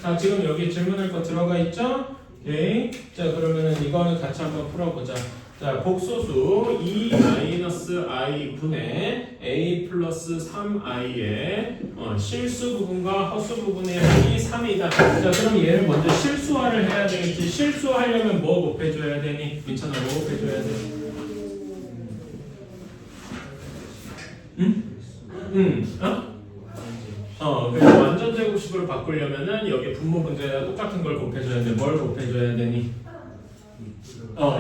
자, 지금 여기 질문할 거 들어가 있죠? 오케이. 자, 그러면은 이거는 같이 한번 풀어보자. 자, 복소수 2-i 분의 a 플러스 3i의 실수 부분과 허수 부분의 합이 3이다. 자, 그럼 얘를 먼저 실수화를 해야 되겠지. 실수하려면 뭐 곱해줘야 되니? 민찬아, 뭐 곱해줘야 돼? 응? 그래서 완전 제곱식으로 바꾸려면은 여기 분모 분자에다 똑같은 걸 곱해줘야 되는데 뭘 곱해줘야 되니?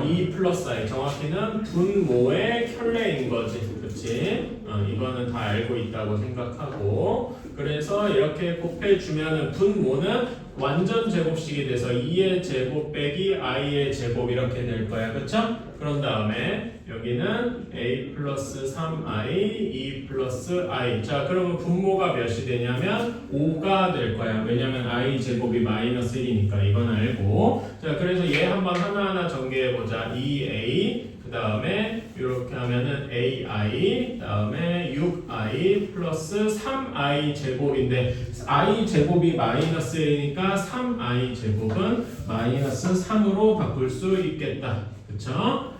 2 플러스 i 정확히는 분모의 켤레인 거지, 그렇지? 이거는 다 알고 있다고 생각하고 그래서 이렇게 곱해주면은 분모는 완전 제곱식이 돼서 2의 제곱 빼기 i의 제곱 이렇게 될 거야, 그렇죠? 그런 다음에 여기는 a 플러스 3i, 2 플러스 i. 자, 그러면 분모가 몇이 되냐면 5가 될 거야. 왜냐면 i 제곱이 마이너스 1이니까 이건 알고. 자, 그래서 얘 한번 하나하나 전개해보자. 2a, 그 다음에 이렇게 하면은 ai, 그 다음에 6i 플러스 3i 제곱인데 i 제곱이 마이너스 1이니까 3i 제곱은 마이너스 3으로 바꿀 수 있겠다. 그쵸?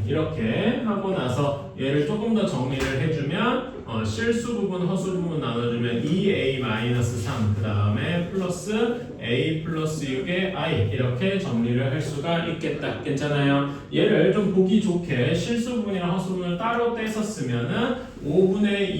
이렇게 하고 나서 얘를 조금 더 정리를 해주면 실수 부분, 허수 부분 나눠주면 2a-3 그 다음에 플러스 a 플러스 6의 i 이렇게 정리를 할 수가 있겠다. 괜찮아요? 얘를 좀 보기 좋게 실수 부분이랑 허수 부분을 따로 떼었으면은 5분의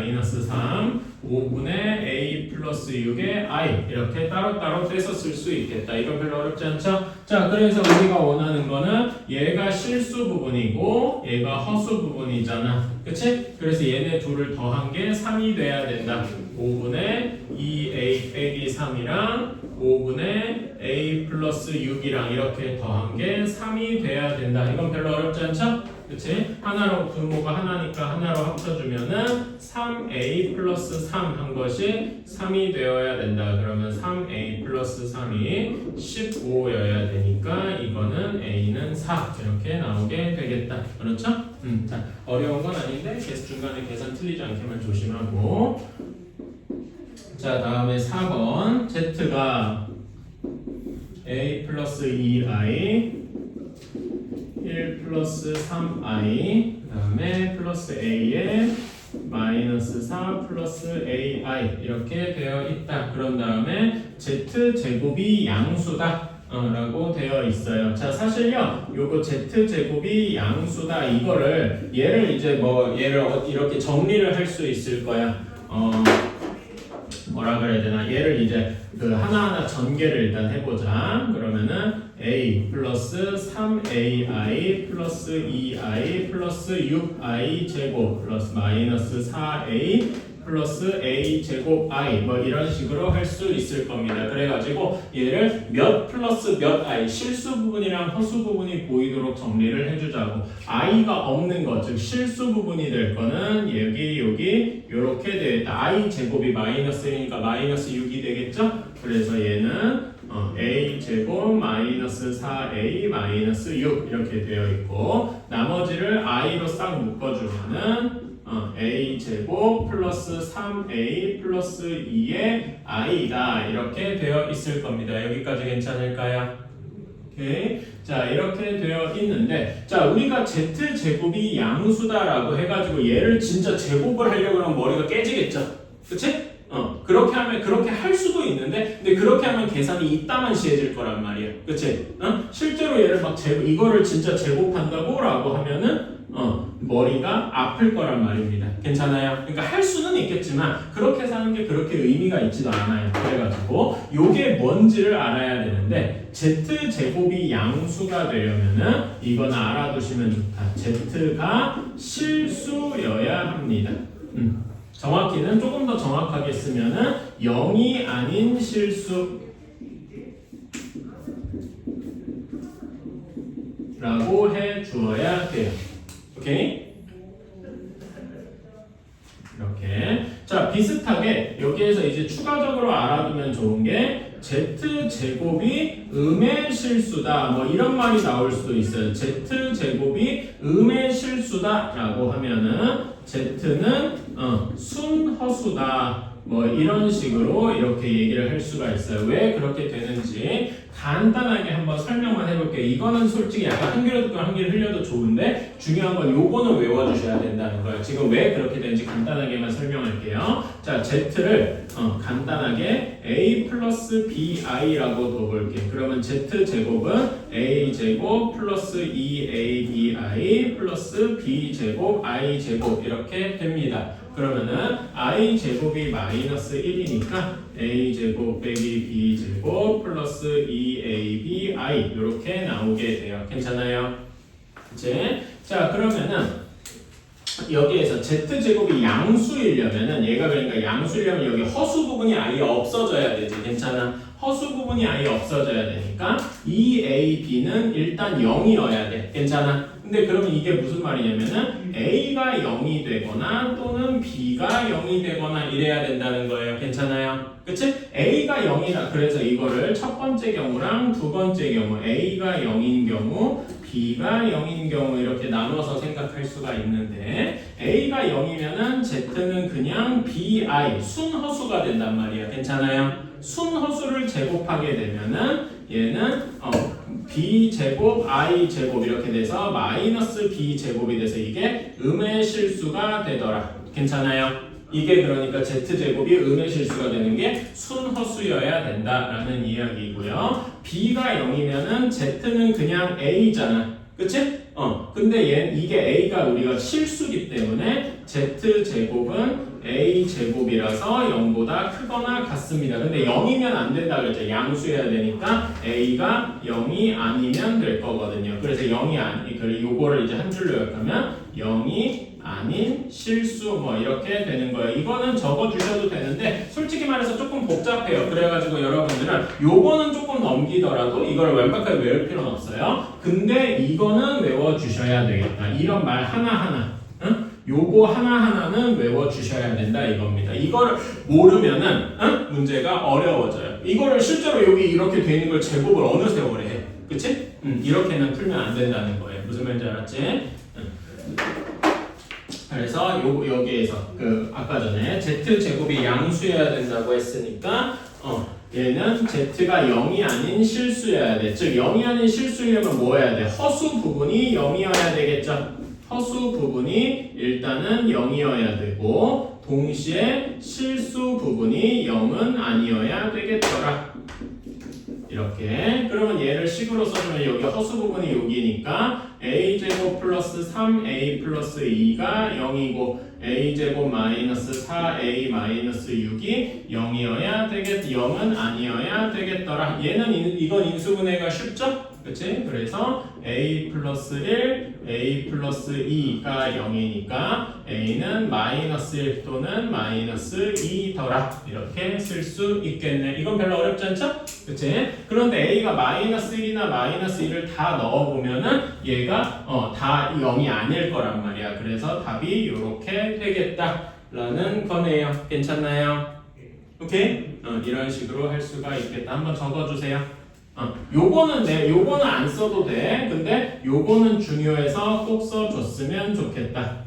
2a-3 5분의 a 플러스 6의 i 이렇게 따로따로 떼서 쓸 수 있겠다. 이건 별로 어렵지 않죠? 자, 그래서 우리가 원하는 거는 얘가 실수 부분이고 얘가 허수 부분이잖아. 그치? 그래서 얘네 둘을 더한 게 3이 돼야 된다. 5분의 2a 빼기 3이랑 5분의 a 플러스 6이랑 이렇게 더한 게 3이 돼야 된다. 이건 별로 어렵지 않죠? 그치? 하나로 분모가 하나니까 하나로 합쳐주면은 3a 플러스 3 한 것이 3이 되어야 된다. 그러면 3a 플러스 3이 15여야 되니까 이거는 a는 4 이렇게 나오게 되겠다. 그렇죠? 자, 어려운 건 아닌데 중간에 계산 틀리지 않게만 조심하고. 자, 다음에 4번 z가 a 플러스 2i 1 플러스 3i 그 다음에 플러스 a에 마이너스 4 플러스 ai 이렇게 되어 있다. 그런 다음에 z제곱이 양수다 라고 되어 있어요. 자, 사실요 요거 z제곱이 양수다 이거를 얘를 이제 얘를 이렇게 정리를 할 수 있을 거야. 뭐라 그래야 되나? 얘를 이제 그 하나하나 전개를 일단 해보자. 그러면은 a 플러스 3ai 플러스 2i 플러스 6i 제곱 플러스 마이너스 4a 플러스 a 제곱 i 뭐 이런 식으로 할 수 있을 겁니다. 그래가지고 얘를 몇 플러스 몇 i 실수 부분이랑 허수 부분이 보이도록 정리를 해주자고. i가 없는 것, 즉 실수 부분이 될 거는 여기 이렇게 되겠다. i 제곱이 마이너스 1이니까 마이너스 6이 되겠죠? 그래서 얘는 a 제곱 마이너스 4a 마이너스 6 이렇게 되어 있고 나머지를 i로 싹 묶어주면은 a 제곱 플러스 3a 플러스 2의 i다 이렇게 되어 있을 겁니다. 여기까지 괜찮을까요? 오케이. 자, 이렇게 되어 있는데 자, 우리가 z제곱이 양수다라고 해가지고 얘를 진짜 제곱을 하려고 하면 머리가 깨지겠죠? 그치? 그렇게 하면 그렇게 할 수도 있는데 근데 그렇게 하면 계산이 이따만 시해질 거란 말이야. 그치? 실제로 얘를 막 이거를 진짜 제곱한다고 라고 하면은 머리가 아플 거란 말입니다. 괜찮아요? 그러니까 할 수는 있겠지만 그렇게 사는 게 그렇게 의미가 있지도 않아요. 그래가지고 요게 뭔지를 알아야 되는데 z제곱이 양수가 되려면은 이거는 알아두시면 좋다. z가 실수여야 합니다. 정확히는 조금 더 정확하게 쓰면은 0이 아닌 실수 라고 해 주어야 돼요. 오케이? 이렇게. 자, 비슷하게 여기에서 이제 추가적으로 알아두면 좋은 게 z제곱이 음의 실수다. 뭐 이런 말이 나올 수도 있어요. z제곱이 음의 실수다 라고 하면은 z는 순허수다 뭐 이런 식으로 이렇게 얘기를 할 수가 있어요. 왜 그렇게 되는지 간단하게 한번 설명만 해볼게요. 이거는 솔직히 약간 한 귀로 듣고 한 귀로 흘려도 좋은데 중요한 건 요거는 외워주셔야 된다는 거예요. 지금 왜 그렇게 되는지 간단하게만 설명할게요. 자, Z를 간단하게 A 플러스 BI라고 둬볼게요. 그러면 Z제곱은 A제곱 플러스 2ABI 플러스 B제곱 I제곱 이렇게 됩니다. 그러면은 i제곱이 마이너스 1이니까 a제곱 빼기 b제곱 플러스 2abi 이렇게 나오게 돼요. 괜찮아요? 이제 자 그러면은 여기에서 z제곱이 양수이려면은 얘가 그러니까 양수이려면 여기 허수 부분이 아예 없어져야 되지. 괜찮아? 허수 부분이 아예 없어져야 되니까 2ab는 일단 0이어야 돼. 괜찮아? 근데 그러면 이게 무슨 말이냐면은 A가 0이 되거나 또는 B가 0이 되거나 이래야 된다는 거예요. 괜찮아요? 그치? A가 0이라 그래서 이거를 첫 번째 경우랑 두 번째 경우 A가 0인 경우 B가 0인 경우 이렇게 나눠서 생각할 수가 있는데 A가 0이면은 Z는 그냥 BI 순허수가 된단 말이야. 괜찮아요? 순허수를 제곱하게 되면은 얘는 b제곱 i제곱 이렇게 돼서 마이너스 b제곱이 돼서 이게 음의 실수가 되더라. 괜찮아요? 이게 그러니까 z제곱이 음의 실수가 되는 게 순허수여야 된다라는 이야기고요. b가 0이면은 z는 그냥 a잖아. 그치? 근데 이게 a가 우리가 실수기 때문에 z제곱은 a제곱이라서 0보다 크거나 같습니다. 근데 0이면 안 된다 그랬죠. 양수해야 되니까 a가 0이 아니면 될 거거든요. 그래서 0이 요거를 이제 한 줄로 요약하면 0이 아닌 실수 뭐 이렇게 되는 거예요. 이거는 적어 주셔도 되는데 솔직히 말해서 조금 복잡해요. 그래가지고 여러분들은 요거는 조금 넘기더라도 이걸 완벽하게 외울 필요는 없어요. 근데 이거는 외워 주셔야 되겠다. 이런 말 하나하나 요거 하나하나는 외워주셔야 된다 이겁니다. 이거를 모르면은 문제가 어려워져요. 이거를 실제로 여기 이렇게 돼 있는 걸 제곱을 어느 세월에 해. 그치? 이렇게는 풀면 안 된다는 거예요. 무슨 말인지 알았지? 그래서 여기에서 아까 전에 z제곱이 양수여야 된다고 했으니까 얘는 z가 0이 아닌 실수여야 돼. 즉 0이 아닌 실수려면 뭐 해야 돼? 허수 부분이 0이어야 되겠죠? 허수 부분이 일단은 0이어야 되고 동시에 실수 부분이 0은 아니어야 되겠더라. 이렇게 그러면 얘를 식으로 써주면 여기 허수 부분이 여기니까 a제곱 플러스 3a 플러스 2가 0이고 a제곱 마이너스 4a 마이너스 6이 0이어야 0은 아니어야 되겠더라. 얘는 이건 인수분해가 쉽죠? 그치? 그래서 a 플러스 1, a 플러스 2가 0이니까 a는 마이너스 1 또는 마이너스 2더라. 이렇게 쓸 수 있겠네. 이건 별로 어렵지 않죠? 그치? 그런데 a가 마이너스 1이나 마이너스 2를 다 넣어보면은 얘가 다 0이 아닐 거란 말이야. 그래서 답이 이렇게 되겠다라는 거네요. 괜찮나요? 오케이? 이런 식으로 할 수가 있겠다. 한번 적어주세요. 요거는 안 써도 돼. 근데 요거는 중요해서 꼭 써줬으면 좋겠다.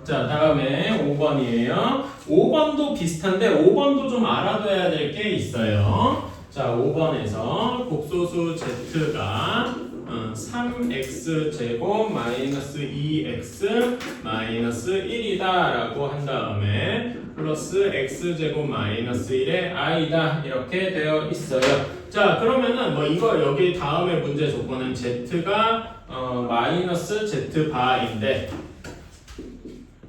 자, 다음에 5번이에요. 5번도 비슷한데 5번도 좀 알아둬야 될 게 있어요. 자, 5번에서 곡소수 z가 3x제곱 마이너스 2x 마이너스 1이다 라고 한 다음에 플러스 x제곱 마이너스 1의 i다 이렇게 되어 있어요. 자 그러면은 뭐 이거 여기 다음에 문제 조건은 z가 마이너스 z바인데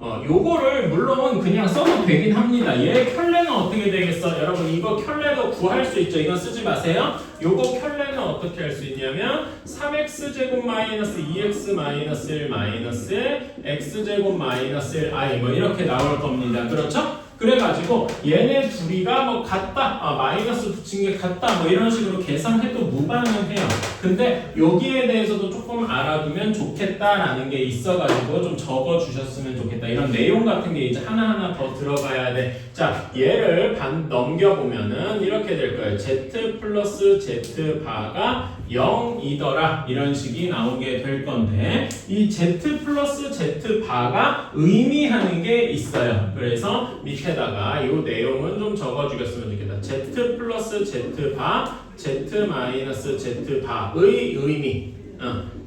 요거를 물론 그냥 써도 되긴 합니다. 얘 켤레는 어떻게 되겠어? 여러분 이거 켤레도 구할 수 있죠. 이건 쓰지 마세요. 요거 켤레는 어떻게 할 수 있냐면 3x제곱 마이너스 2x 마이너스 1 마이너스 x제곱 마이너스 1i 뭐 이렇게 나올 겁니다. 그렇죠? 그래가지고 얘네 둘이가 뭐 같다, 마이너스 붙인 게 같다, 뭐 이런 식으로 계산해도 무방은 해요. 근데 여기에 대해서도 조금 알아두면 좋겠다라는 게 있어가지고 좀 적어주셨으면 좋겠다. 이런 내용 같은 게 이제 하나하나 더 들어가야 돼. 자, 얘를 넘겨보면은 이렇게 될 거예요. z 플러스 z 바가 0이더라. 이런 식이 나오게 될 건데, 이 z 플러스 z 바가 의미하는 게 있어요. 그래서 밑에다가 이 내용은 좀 적어주겠으면 좋겠다. z 플러스 z 바, z 마이너스 z 바의 의미.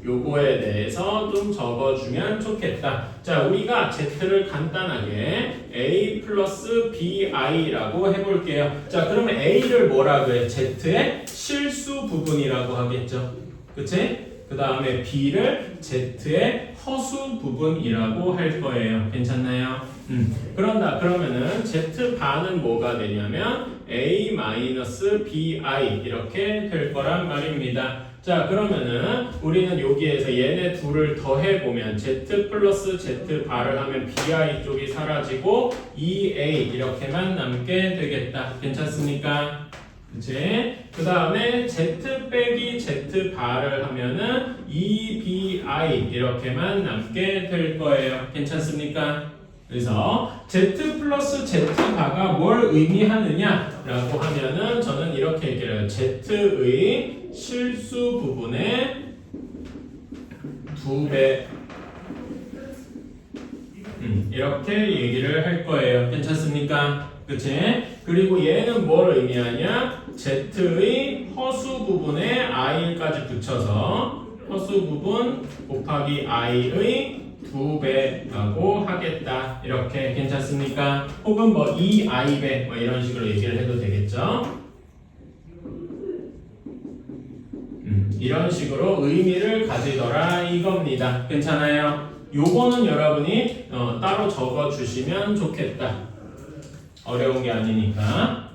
요거에 대해서 좀 적어주면 좋겠다. 자, 우리가 z를 간단하게 a 플러스 bi라고 해볼게요. 자, 그러면 a를 뭐라고 해? z의 실수 부분이라고 하겠죠. 그치? 그 다음에 b를 z의 허수 부분이라고 할 거예요. 괜찮나요? 그러면은 z 바는 뭐가 되냐면 a 마이너스 bi 이렇게 될 거란 말입니다. 자, 그러면은 우리는 여기에서 얘네 둘을 더해보면 z 플러스 z 바를 하면 bi 쪽이 사라지고 2a 이렇게만 남게 되겠다. 괜찮습니까? 그치? 그 다음에 z 빼기 z 바를 하면은 2bi 이렇게만 남게 될 거예요. 괜찮습니까? 그래서 z 플러스 z 바가 뭘 의미하느냐라고 하면은 저는 이렇게 얘기해요. z의 실수 부분의 2배 이렇게 얘기를 할 거예요. 괜찮습니까? 그치? 그리고 얘는 뭘 의미하냐? z의 허수 부분에 i까지 붙여서 허수 부분 곱하기 i의 2배라고 하겠다. 이렇게 괜찮습니까? 혹은 뭐 2i배 뭐 이런 식으로 얘기를 해도 되겠죠? 이런 식으로 의미를 가지더라 이겁니다. 괜찮아요? 요거는 여러분이 따로 적어주시면 좋겠다. 어려운 게 아니니까.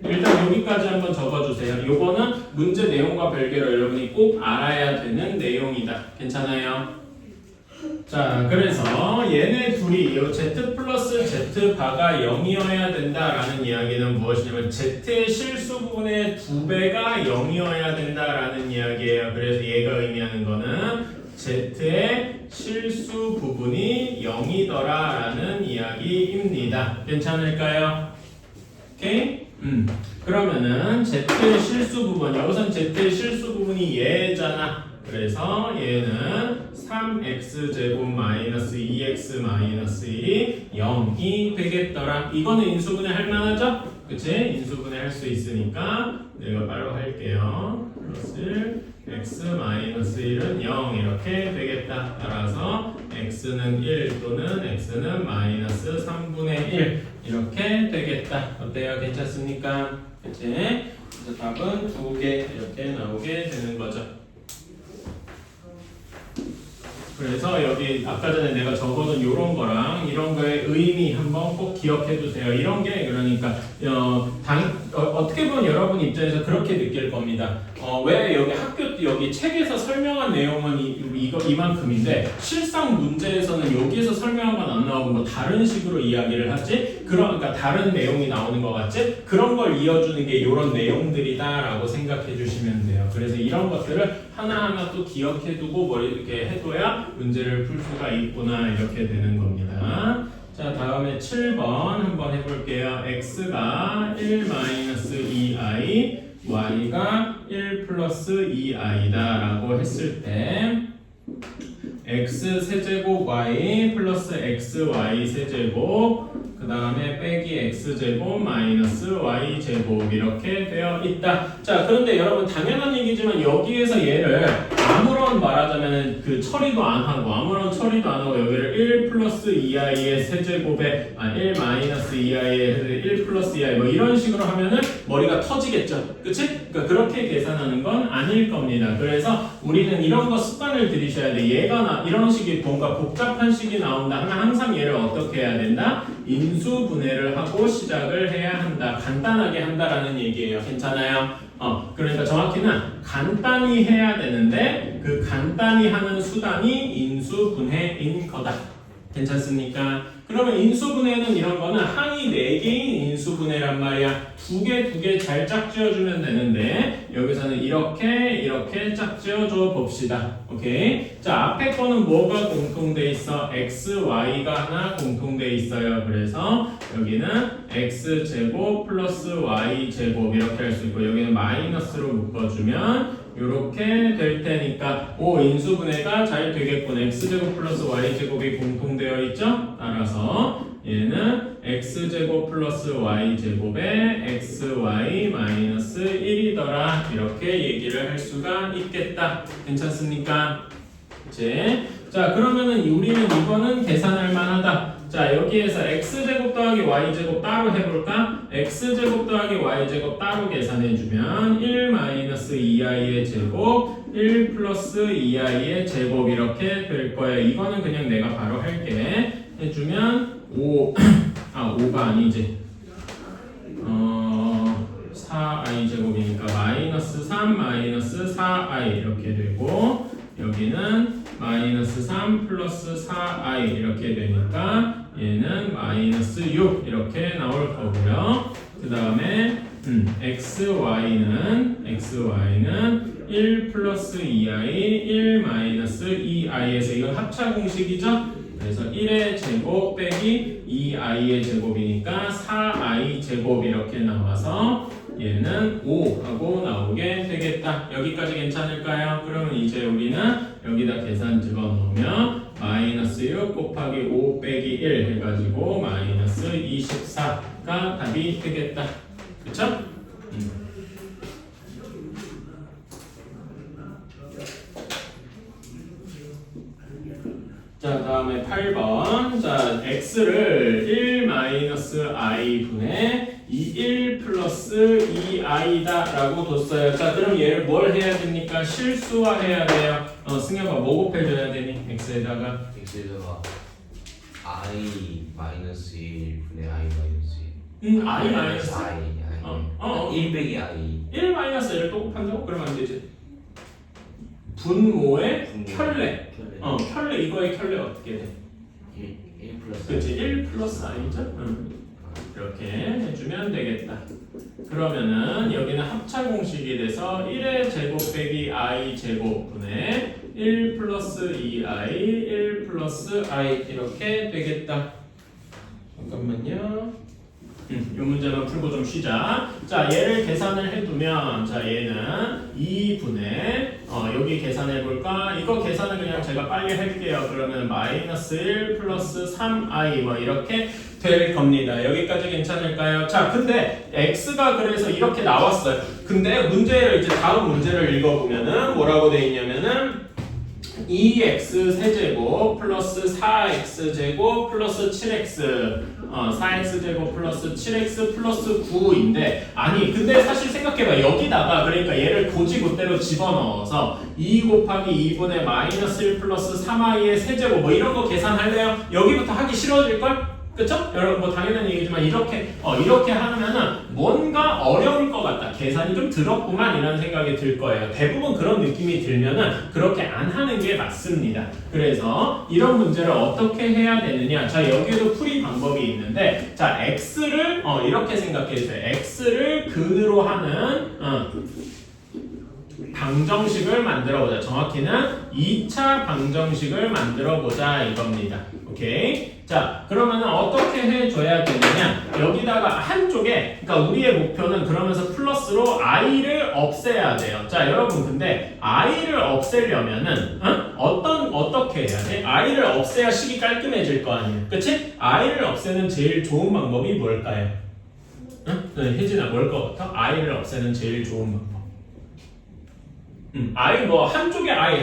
일단 여기까지 한번 적어주세요. 요거는 문제 내용과 별개로 여러분이 꼭 알아야 되는 내용이다. 괜찮아요? 자, 그래서 얘네 둘이 이 z 플러스 z 바가 0이어야 된다라는 이야기는 무엇이냐면 z의 실수 부분의 2배가 0이어야 된다라는 이야기예요. 그래서 얘가 의미하는 거는 z의 실수 부분이 0이더라라는 이야기입니다. 괜찮을까요? 오케이? 그러면은 z의 실수 부분, 여기선 z의 실수 부분이 얘잖아. 그래서 얘는 3x제곱 마이너스 2x 마이너스 1이 0이 되겠더라. 이거는 인수분해 할 만하죠? 그치? 인수분해 할 수 있으니까 내가 바로 할게요. 플러스 x 마이너스 1은 0 이렇게 되겠다. 따라서 x는 1 또는 x는 마이너스 3분의 1 이렇게 되겠다. 어때요? 괜찮습니까? 그치? 그래서 답은 2개 이렇게 나오게 되는 거죠. 그래서 여기 아까 전에 내가 적어둔 이런 거랑 이런 거의 의미 한번 꼭 기억해 두세요. 이런 게 그러니까 어떻게 보면 여러분 입장에서 그렇게 느낄 겁니다. 왜 여기 여기 책에서 설명한 내용은 이만큼인데 실상 문제에서는 여기에서 설명한 건 안 나오고 뭐 다른 식으로 이야기를 하지? 그러니까 다른 내용이 나오는 것 같지? 그런 걸 이어주는 게 이런 내용들이다라고 생각해 주시면 돼요. 그래서 이런 것들을 하나하나 또 기억해 두고 뭐 이렇게 해둬야 문제를 풀 수가 있구나 이렇게 되는 겁니다. 자, 다음에 7번 한번 해볼게요. x가 1-2i, y가 1 플러스 2i다 라고 했을 때 x 세제곱 y 플러스 xy 세제곱 그 다음에 빼기 x제곱 마이너스 y제곱 이렇게 되어 있다. 자, 그런데 여러분 당연한 얘기지만 여기에서 얘를 아무런 말하자면 그 처리도 안 하고 아무런 처리도 안 하고 여기를 1 플러스 2i의 세제곱에 1 마이너스 2i의 1 플러스 2i 뭐 이런 식으로 하면은 머리가 터지겠죠. 그치? 그러니까 그렇게 계산하는 건 아닐 겁니다. 그래서 우리는 이런 거 습관을 들이셔야 돼. 얘가 이런 식이 뭔가 복잡한 식이 나온다 하면 항상 얘를 어떻게 해야 된다? 인수분해를 하고 시작을 해야 한다. 간단하게 한다라는 얘기예요. 괜찮아요? 그러니까 정확히는 간단히 해야 되는데 그 간단히 하는 수단이 인수분해인 거다. 괜찮습니까? 그러면 인수분해는 이런 거는 항이 4개인 인수분해란 말이야. 2개 잘 짝지어주면 되는데 여기서는 이렇게 짝지어줘 봅시다. 오케이? 자, 앞에 거는 뭐가 공통돼 있어? x, y가 하나 공통돼 있어요. 그래서 여기는 x제곱 플러스 y제곱 이렇게 할 수 있고 여기는 마이너스로 묶어주면 이렇게 될 테니까 인수분해가 잘 되겠군. x제곱 플러스 y제곱이 공통되어 있죠? 따라서 얘는 x제곱 플러스 y제곱에 xy 마이너스 1이더라 이렇게 얘기를 할 수가 있겠다. 괜찮습니까? 그치? 자, 그러면은 우리는 이거는 계산할 만하다. 자, 여기에서 x제곱 더하기 y제곱 따로 해볼까? x제곱 더하기 y제곱 따로 계산해주면 1 마이너스 2i의 제곱 1 플러스 2i의 제곱 이렇게 될 거예요. 이거는 그냥 내가 바로 할게. 해주면 5가 아니지 4i 제곱이니까 마이너스 3 마이너스 4i 이렇게 되고 여기는 마이너스 3 플러스 4i 이렇게 되니까 얘는 마이너스 6 이렇게 나올 거고요. 그 다음에 xy는 1 플러스 2i 1 마이너스 2i에서 이건 합차 공식이죠? 그래서 1의 제곱 빼기 2i의 제곱이니까 4i 제곱 이렇게 나와서 얘는 5하고 나오게 되겠다. 여기까지 괜찮을까요? 그러면 이제 우리는 여기다 계산 집어넣으면 마이너스 6 곱하기 5 빼기 1 해가지고 마이너스 24가 답이 되겠다. 그쵸? 자, 다음에 8번. 자, x를 1 마이너스 i 분의 1 플러스 2i다 라고 뒀어요. 자, 그럼 얘를 뭘 해야 됩니까? 실수화해야 돼요. 승엽아, 뭐 곱해줘야 되니? x에다가 i 마이너스 1 분의 i 마이너스 1 i 마이너스 i 1 빼기 i 1 마이너스 1을 또 곱한다고? 그러면 안 되지. 분모의 켤레. 켤레 이거의 켤레 어떻게 돼? 1 플러스 그렇지, 1 플러스 i죠? 이렇게 해주면 되겠다. 그러면은 여기는 합차 공식이 돼서 1의 제곱 빼기 i 제곱분의 1 플러스 2i 1 플러스 i 이렇게 되겠다. 잠깐만요. 이 문제만 풀고 좀 쉬자. 자, 얘를 계산을 해두면 자, 얘는 2분의 여기 계산해볼까? 이거 계산은 그냥 제가 빨리 할게요. 그러면 마이너스 1 플러스 3i 뭐 이렇게 될 겁니다. 여기까지 괜찮을까요? 자, 근데 x가 그래서 이렇게 나왔어요. 근데 문제를 이제 다음 문제를 읽어보면은 뭐라고 돼 있냐면은 2x 세제곱 플러스 4x 제곱 플러스 7x 4x 제곱 플러스 7x 플러스 9인데 아니 근데 사실 생각해봐 여기다가 그러니까 얘를 고지고대로 집어넣어서 2 곱하기 2분의 마이너스 1 플러스 3i의 세제곱 뭐 이런 거 계산할래요? 여기부터 하기 싫어질걸? 그쵸? 여러분 뭐 당연한 얘기지만 이렇게 하면은 뭔가 어려울 것 같다. 계산이 좀 더럽구만 이런 생각이 들 거예요. 대부분 그런 느낌이 들면은 그렇게 안 하는 게 맞습니다. 그래서 이런 문제를 어떻게 해야 되느냐? 자, 여기에도 풀이 방법이 있는데 자, x를 이렇게 생각해 주세요. x를 근으로 하는 방정식을 만들어 보자. 정확히는 2차 방정식을 만들어 보자 이겁니다. 오케이? 자, 그러면은 어떻게 해줘야 되느냐? 여기다가 한쪽에, 그러니까 우리의 목표는 그러면서 플러스로 i를 없애야 돼요. 자, 여러분, 근데 i를 없애려면은 어떻게 해야 돼? i를 없애야 식이 깔끔해질 거 아니에요. 그치? i를 없애는 제일 좋은 방법이 뭘까요? 네, 혜진아, 뭘 것 같아? i를 없애는 제일 좋은 방법. i 뭐 한쪽에 i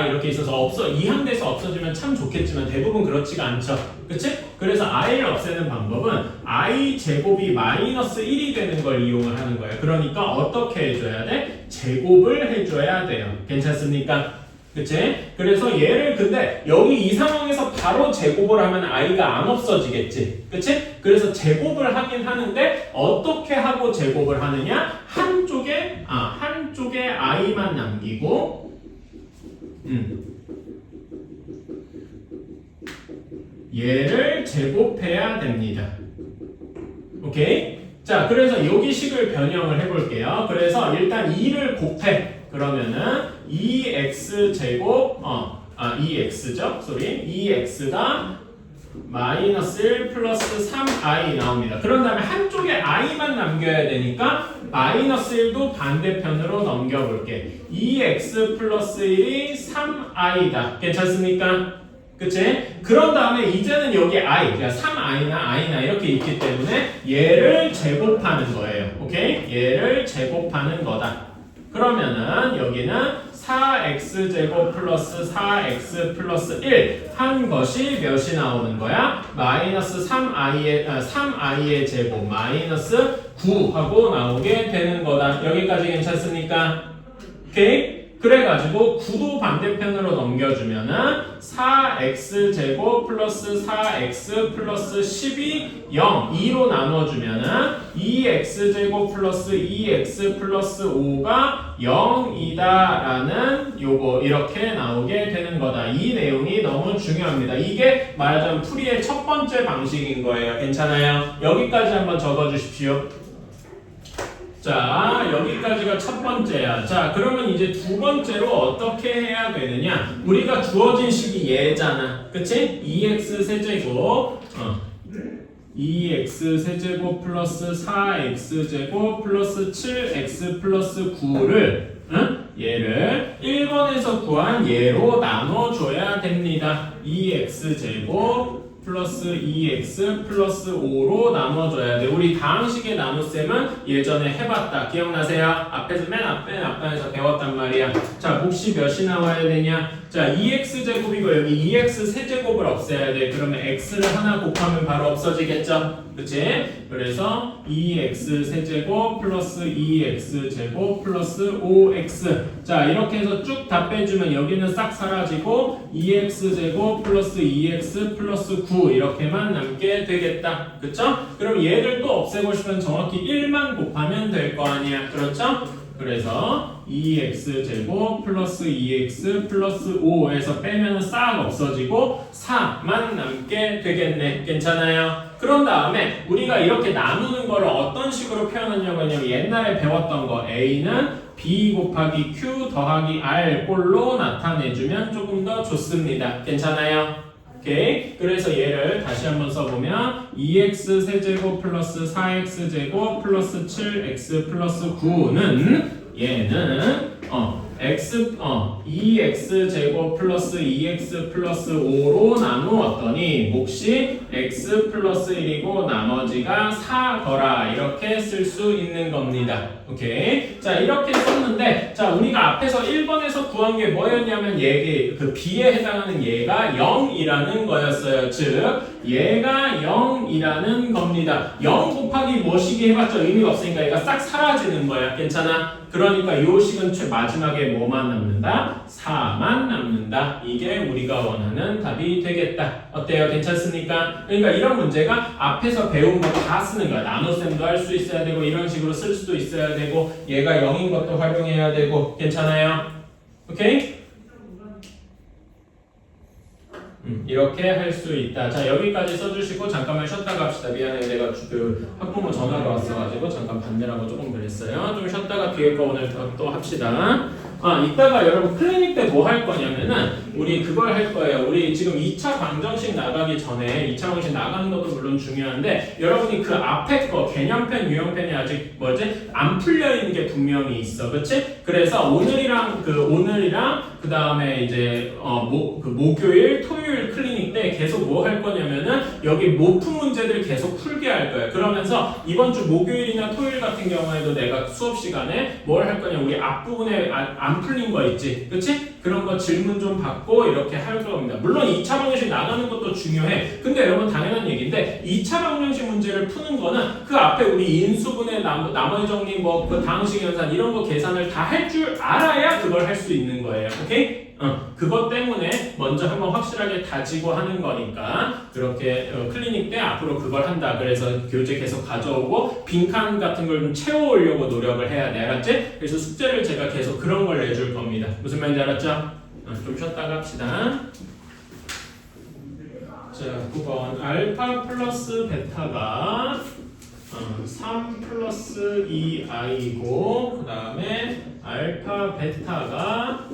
이렇게 있어서 이항돼서 없어지면 참 좋겠지만 대부분 그렇지가 않죠. 그치? 그래서 i를 없애는 방법은 i 제곱이 마이너스 1이 되는 걸 이용을 하는 거예요. 그러니까 어떻게 해줘야 돼? 제곱을 해줘야 돼요. 괜찮습니까? 그치? 그래서 얘를 근데 여기 이 상황에서 바로 제곱을 하면 i가 안 없어지겠지. 그치? 그래서 제곱을 하긴 하는데 어떻게 하고 제곱을 하느냐? 한쪽에 i만 남기고 얘를 제곱해야 됩니다. 오케이? 자, 그래서 여기 식을 변형을 해볼게요. 그래서 일단 2를 곱해. 그러면은 2x 제곱, 2x죠? 소리. 2x가 마이너스 1 플러스 3i 나옵니다. 그런 다음에 한쪽에 i만 남겨야 되니까 마이너스 1도 반대편으로 넘겨볼게. 2x 플러스 1이 3i다. 괜찮습니까? 그치? 그런 다음에 이제는 여기 i, 그러니까 3i나 i나 이렇게 있기 때문에 얘를 제곱하는 거예요. 오케이? 얘를 제곱하는 거다. 그러면은 여기는 4x제곱 플러스 4x 플러스 1 한 것이 몇이 나오는 거야? 마이너스 3i의 제곱 마이너스 9 하고 나오게 되는 거다. 여기까지 괜찮습니까? 오케이? 그래가지고 9도 반대편으로 넘겨주면은 4x제곱 플러스 4x 플러스 10이 0, 2로 나눠주면은 2x제곱 플러스 2x 플러스 5가 0이다 라는 요거 이렇게 나오게 되는 거다. 이 내용이 너무 중요합니다. 이게 말하자면 풀이의 첫 번째 방식인 거예요. 괜찮아요? 여기까지 한번 적어주십시오. 자, 여기까지가 첫 번째야. 자, 그러면 이제 두 번째로 어떻게 해야 되느냐? 우리가 주어진 식이 얘잖아. 그치? 2x 세제곱 2x 세제곱 플러스 4x 제곱 플러스 7x 플러스 9를 얘를 1번에서 구한 얘로 나눠줘야 됩니다. 2x 제곱 플러스 2x 플러스 5로 나눠줘야 돼. 우리 다항식의 나눗셈은 예전에 해봤다. 기억나세요? 앞에서 맨 앞에서 배웠단 말이야. 자, 몫이 몇이 나와야 되냐? 자, 2x제곱이고 여기 2x 세제곱을 없애야 돼. 그러면 x를 하나 곱하면 바로 없어지겠죠? 그치? 그래서 2x 세제곱 플러스 2x 제곱 플러스 5x. 자, 이렇게 해서 쭉 다 빼주면 여기는 싹 사라지고 2x 제곱 플러스 2x 플러스 9 이렇게만 남게 되겠다. 그쵸? 그럼 얘를 또 없애고 싶으면 정확히 1만 곱하면 될 거 아니야. 그렇죠? 그래서 2x 제곱 플러스 2x 플러스 5에서 빼면 싹 없어지고 4만 남게 되겠네. 괜찮아요? 그런 다음에 우리가 이렇게 나누는 거를 어떤 식으로 표현하냐고 하냐면 옛날에 배웠던 거 a는 b 곱하기 q 더하기 r 꼴로 나타내주면 조금 더 좋습니다. 괜찮아요? 오케이. 그래서 얘를 다시 한번 써보면 2x 세제곱 플러스 4x 제곱 플러스 7x 플러스 9는 얘는 2x 제곱 플러스 2x 플러스 5로 나누었더니 몫이 x 플러스 1이고 나머지가 4더라 이렇게 쓸 수 있는 겁니다. 오케이. 자, 이렇게 썼는데 자, 우리가 앞에서 1번에서 구한 게 뭐였냐면 얘기 그 b에 해당하는 얘가 0이라는 거였어요. 즉 얘가 0이라는 겁니다. 0 곱하기 뭐시기 해봤자 의미가 없으니까 얘가 싹 사라지는 거야. 괜찮아? 그러니까 요 식은 마지막에 뭐만 남는다? 4만 남는다. 이게 우리가 원하는 답이 되겠다. 어때요? 괜찮습니까? 그러니까 이런 문제가 앞에서 배운 거 다 쓰는 거야. 나눗셈도 할 수 있어야 되고 이런 식으로 쓸 수도 있어야 되고 얘가 0인 것도 활용해야 되고 괜찮아요? 오케이? 이렇게 할 수 있다. 자, 여기까지 써주시고 잠깐만 쉬었다 갑시다. 미안해, 내가 그 학부모 전화가 왔어가지고 잠깐 반대라고 조금 그랬어요. 좀 쉬었다가 뒤에 거 오늘 또 합시다. 이따가 여러분 클리닉 때 뭐 할 거냐면은 우리 그걸 할 거예요. 우리 지금 2차 방정식 나가기 전에 2차 방정식 나가는 것도 물론 중요한데 여러분이 그 앞에 거 개념편, 유형편이 아직 안 풀려 있는 게 분명히 있어, 그렇지? 그래서 오늘이랑 그 다음에 이제 목요일, 토요일 클리닉 때 계속 뭐 할 거냐면은 여기 모프 문제들 계속 풀게 할 거예요. 그러면서 이번 주 목요일이나 토요일 같은 경우에도 내가 수업 시간에 뭘 할 거냐, 우리 앞부분에 안 풀린 거 있지, 그렇지? 그런 거 질문 좀 받고 이렇게 할 겁니다. 물론 2차 방정식 나가는 것도 중요해. 근데 여러분 당연한 얘기인데 2차 방정식 문제를 푸는 거는 그 앞에 우리 인수분해, 나머지 정리, 뭐 그 다항식 연산 이런 거 계산을 다 할 줄 알아야 그걸 할 수 있는 거예요. 오케이? 그것 때문에 먼저 한번 확실하게 다지고 하는 거니까 그렇게 클리닉 때 앞으로 그걸 한다. 그래서 교재 계속 가져오고 빈칸 같은 걸 좀 채워오려고 노력을 해야 돼. 알았지? 그래서 숙제를 제가 계속 그런 걸 내줄 겁니다. 무슨 말인지 알았죠? 좀 쉬었다가 합시다. 자, 9번 알파 플러스 베타가 3 플러스 2i고 그 다음에 알파 베타가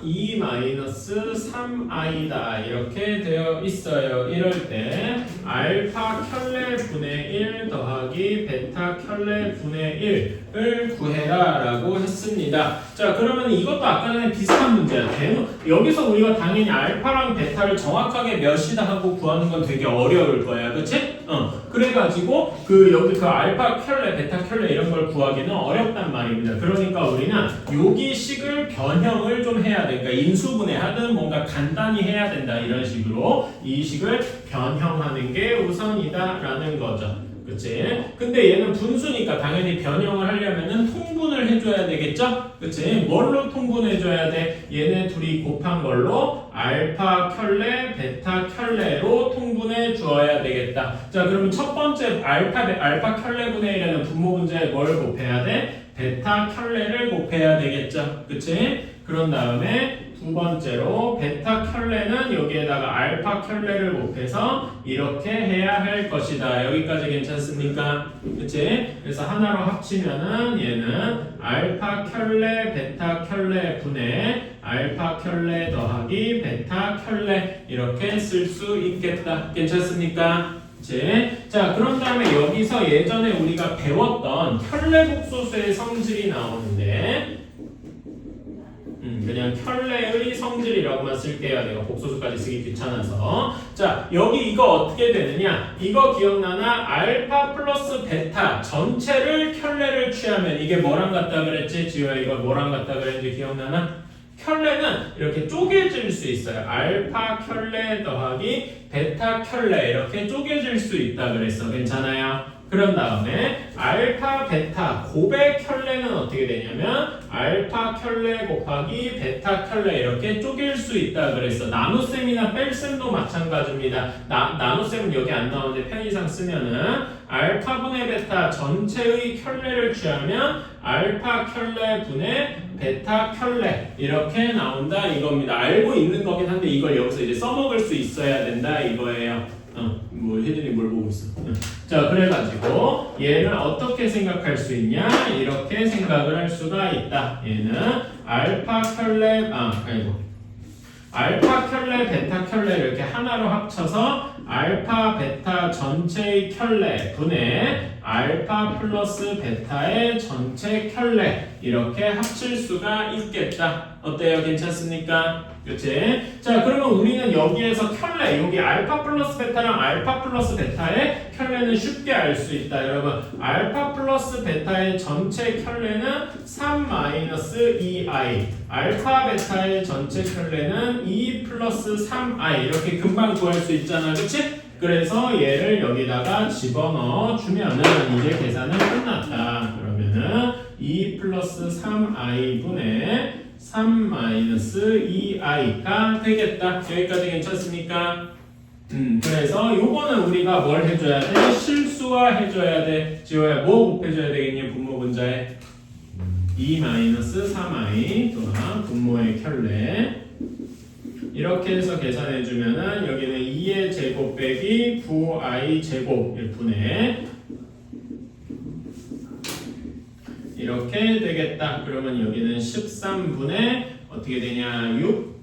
2 마이너스 3i다 이렇게 되어 있어요. 이럴 때 알파 켤레 분의 1 더하기 베타 켤레 분의 1을 구해라 라고 했습니다. 자, 그러면 이것도 아까 전에 비슷한 문제야. 여기서 우리가 당연히 알파랑 베타를 정확하게 몇이다 하고 구하는 건 되게 어려울 거야. 그치? 그래가지고 여기 그 알파 켤레 베타 켤레 이런 걸 구하기는 어렵단 말입니다. 그러니까 우리는 여기 식을 변형을 좀 해야 돼. 그러니까 인수분해하든 뭔가 간단히 해야 된다. 이런 식으로 이 식을 변형하는 게 우선이다 라는 거죠. 그치? 근데 얘는 분수니까 당연히 변형을 하려면은 통분을 해줘야 되겠죠? 그치? 뭘로 통분해줘야 돼? 얘네 둘이 곱한 걸로 알파 켤레 베타 켤레로 통분해 주어야 되겠다. 자, 그러면 첫 번째 알파 켤레 분의 1에는 분모 분자에 뭘 곱해야 돼? 베타 켤레를 곱해야 되겠죠? 그치? 그런 다음에 두 번째로 베타 켤레는 여기에다가 알파 켤레를 곱해서 이렇게 해야 할 것이다. 여기까지 괜찮습니까? 그치? 그래서 하나로 합치면은 얘는 알파 켤레 베타 켤레 분의 알파 켤레 더하기 베타 켤레 이렇게 쓸 수 있겠다. 괜찮습니까? 자, 그런 다음에 여기서 예전에 우리가 배웠던 켤레 복소수의 성질이 나오는데 그냥 켤레의 성질이라고만 쓸게요. 내가 복소수까지 쓰기 귀찮아서. 자, 여기 이거 어떻게 되느냐? 이거 기억나나? 알파 플러스 베타 전체를 켤레를 취하면 이게 뭐랑 같다 그랬지? 지효야, 이거 뭐랑 같다 그랬는지 기억나나? 켤레는 이렇게 쪼개질 수 있어요. 알파 켤레 더하기 베타 켤레 이렇게 쪼개질 수 있다 그랬어. 괜찮아요? 그런 다음에 알파 베타 곱의 켤레는 어떻게 되냐면 알파 켤레 곱하기 베타 켤레 이렇게 쪼갤 수 있다 그랬어. 나눗셈이나 뺄셈도 마찬가지입니다. 나눗셈은 여기 안 나오는데 편의상 쓰면은 알파분의 베타 전체의 켤레를 취하면 알파 켤레 분의 베타 켤레 이렇게 나온다 이겁니다. 알고 있는 거긴 한데 이걸 여기서 이제 써먹을 수 있어야 된다 이거예요. 뭐 혜진이 뭘 보고 있어? 자, 그래가지고 얘는 어떻게 생각할 수 있냐? 이렇게 생각을 할 수가 있다. 얘는 알파 켤레 알파 켤레 베타 켤레 이렇게 하나로 합쳐서 알파 베타 전체의 켤레 분의 알파 플러스 베타의 전체 켤레 이렇게 합칠 수가 있겠다. 어때요? 괜찮습니까? 그치? 자, 그러면 우리는 여기에서 켤레, 여기 알파 플러스 베타랑 알파 플러스 베타의 켤레는 쉽게 알 수 있다. 여러분, 알파 플러스 베타의 전체 켤레는 3-2i, 알파 베타의 전체 켤레는 2 플러스 3i 이렇게 금방 구할 수 있잖아. 그치? 그래서 얘를 여기다가 집어넣어 주면은 이제 계산은 끝났다. 그러면은 2 플러스 3i 분의 3-2i가 되겠다. 여기까지 괜찮습니까? 그래서 요거는 우리가 뭘 해줘야 돼? 실수화 해줘야 돼. 지호야, 뭐 곱해줘야 되겠니? 분모 분자에 2-3i 또는 분모의 켤레 이렇게 해서 계산해주면은 여기는 2의 제곱 빼기 9i 제곱 1분의 이렇게 되겠다. 그러면 여기는 13분의 어떻게 되냐? 6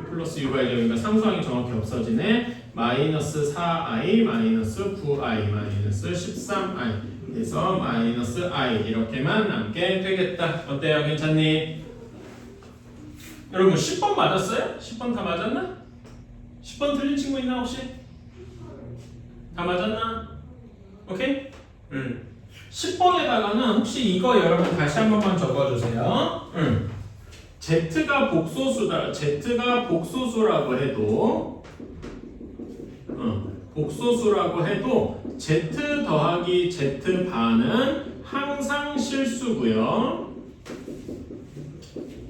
플러스 6i 그러니까 상수항이 정확히 없어지네. 마이너스 4i 마이너스 9i 마이너스 13i 그래서 마이너스 i 이렇게만 남게 되겠다. 어때요? 괜찮니? 여러분 10번 맞았어요? 10번 다 맞았나? 10번 틀린 친구 있나 혹시? 다 맞았나? 오케이? 10번에다가는 혹시 이거 여러분 다시 한 번만 적어주세요. Z가 복소수다. Z가 복소수라고 해도 Z 더하기 Z 반은 항상 실수고요.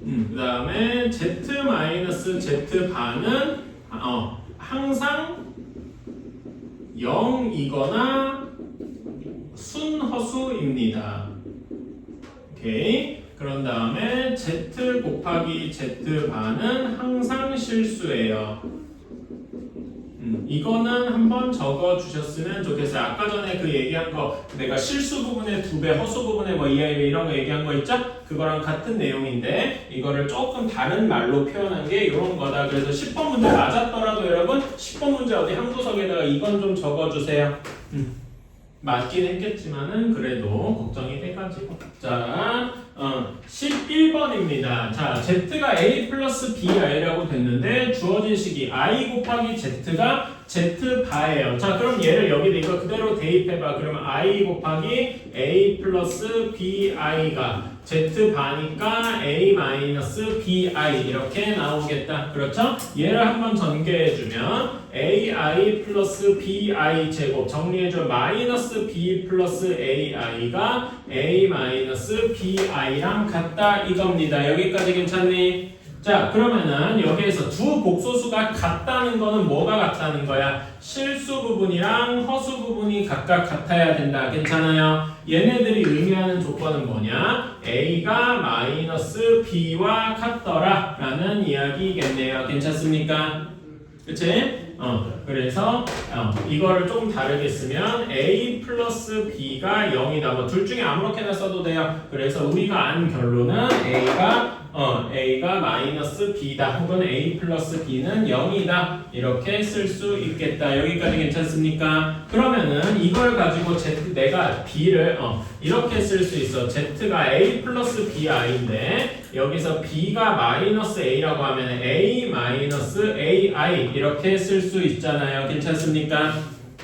그 다음에 Z 마이너스 Z 반은 항상 0이거나 순허수입니다. 오케이. 그런 다음에 Z 곱하기 Z 반은 항상 실수예요. 이거는 한번 적어 주셨으면 좋겠어요. 아까 전에 그 얘기한 거 내가 실수 부분의 2배, 허수 부분의 뭐 2의 1 이런 거 얘기한 거 있죠? 그거랑 같은 내용인데 이거를 조금 다른 말로 표현한 게 이런 거다. 그래서 10번 문제 맞았더라도 여러분 10번 문제 어디 한 구석에다가 이건 좀 적어 주세요. 맞긴 했겠지만은 그래도 걱정이 돼가지고. 자, 11번입니다. 자, z가 a 플러스 bi라고 됐는데 주어진 식이 i 곱하기 z가 z바예요. 자, 그럼 얘를 여기다 이거 그대로 대입해봐. 그러면 i 곱하기 a 플러스 bi가 z바니까 a 마이너스 bi 이렇게 나오겠다. 그렇죠? 얘를 한번 전개해주면 ai 플러스 bi 제곱 정리해줘. 마이너스 b 플러스 ai가 a 마이너스 bi랑 같다 이겁니다. 여기까지 괜찮니? 자, 그러면은 여기에서 두 복소수가 같다는 거는 뭐가 같다는 거야? 실수 부분이랑 허수 부분이 각각 같아야 된다. 괜찮아요? 얘네들이 의미하는 조건은 뭐냐? a가 마이너스 b와 같더라 라는 이야기겠네요. 괜찮습니까? 그치? 그래서 이거를 조금 다르게 쓰면 a 플러스 b가 0이다. 뭐 둘 중에 아무렇게나 써도 돼요. 그래서 우리가 안 결론은 a가 마이너스 b다. 혹은 a 플러스 b는 0이다. 이렇게 쓸 수 있겠다. 여기까지 괜찮습니까? 그러면은 이걸 가지고 내가 b를 이렇게 쓸 수 있어. z가 a 플러스 bi인데 여기서 b가 마이너스 a라고 하면 a 마이너스 ai 이렇게 쓸 수 있잖아요. 괜찮습니까?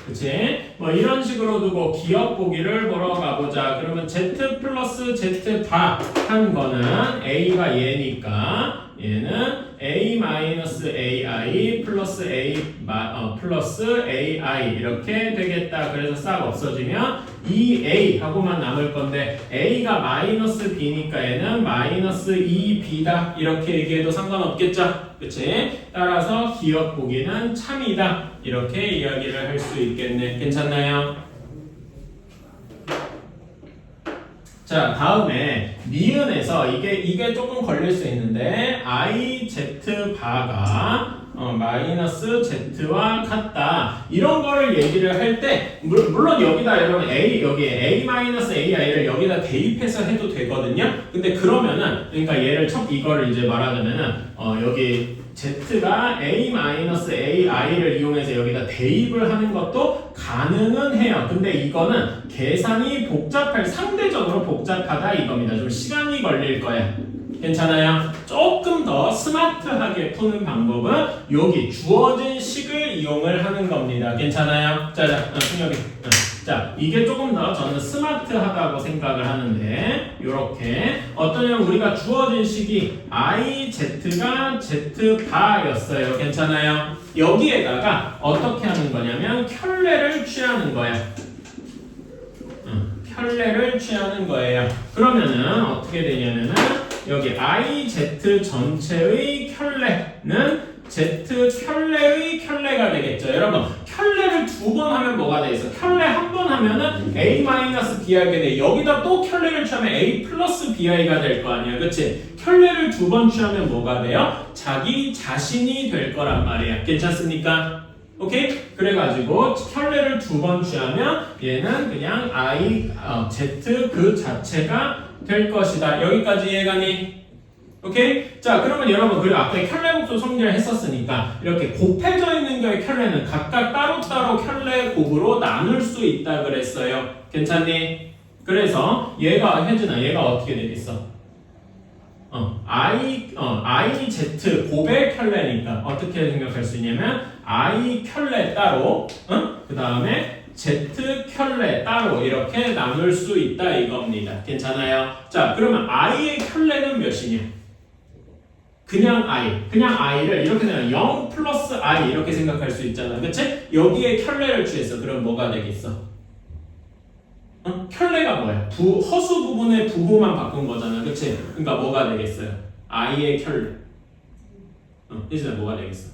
그치? 뭐 이런 식으로 두고 기억 보기를 보러 가보자. 그러면 z 플러스 z바 한 거는 a가 얘니까 얘는 a 마이너스 ai 플러스 플러스 ai 이렇게 되겠다. 그래서 싹 없어지면 2a 하고만 남을 건데 a가 마이너스 b니까 얘는 마이너스 2b다. 이렇게 얘기해도 상관없겠죠? 그치? 따라서 기억 보기는 참이다. 이렇게 이야기를 할 수 있겠네. 괜찮나요? 자, 다음에 미은에서 이게 조금 걸릴 수 있는데 i z 바가 마이너스 z와 같다. 이런 거를 얘기를 할 때 물론 여기다 여러분 여기에 a 마이너스 ai를 여기다 대입해서 해도 되거든요. 근데 그러면은 그러니까 이거를 이제 말하자면은 여기 z가 a 마이너스 ai를 이용해서 여기다 대입을 하는 것도 가능은 해요. 근데 이거는 계산이 상대적으로 복잡하다 이겁니다. 좀 시간이 걸릴 거예요. 괜찮아요? 조금 더 스마트하게 푸는 방법은 여기 주어진 식을 이용을 하는 겁니다. 괜찮아요? 승혁이. 자, 이게 조금 더 저는 스마트하다고 생각을 하는데 요렇게 어떠냐면 우리가 주어진 식이 iz가 z바였어요. 괜찮아요? 여기에다가 어떻게 하는 거냐면 켤레를 취하는 거야. 켤레를 취하는 거예요. 그러면은 어떻게 되냐면은 여기 iz 전체의 켤레는 z 켤레의 켤레가 되겠죠. 여러분 켤레를 2번 하면 뭐가 돼 있어? 켤레 한 번 하면은 a 마이너스 bi가 돼. 여기다 또 켤레를 취하면 a 플러스 bi가 될 거 아니야. 그치? 켤레를 2번 취하면 뭐가 돼요? 자기 자신이 될 거란 말이야. 괜찮습니까? 오케이? 그래가지고 켤레를 2번 취하면 얘는 그냥 z 그 자체가 될 것이다. 여기까지 이해가니? 오케이? 자, 그러면 여러분 그리고 아까 켤레 복수 성질을 했었으니까 이렇게 곱해져 있는 거의 켤레는 각각 따로따로 켤레 곱으로 나눌 수 있다 그랬어요. 괜찮니? 그래서 혜준아 얘가 어떻게 되겠어? iz 곱의 켤레니까 어떻게 생각할 수 있냐면 i 켤레 따로 그 다음에 z 켤레 따로 이렇게 나눌 수 있다 이겁니다. 괜찮아요? 자, 그러면 i의 켤레는 몇이냐? 그냥 i를 이렇게 되면 0 플러스 i 이렇게 생각할 수 있잖아. 그치? 여기에 켤레를 취했어. 그럼 뭐가 되겠어? 켤레가 뭐야? 허수 부분의 부호만 바꾼 거잖아. 그치? 그러니까 뭐가 되겠어요? i의 켤레. 이제 뭐가 되겠어?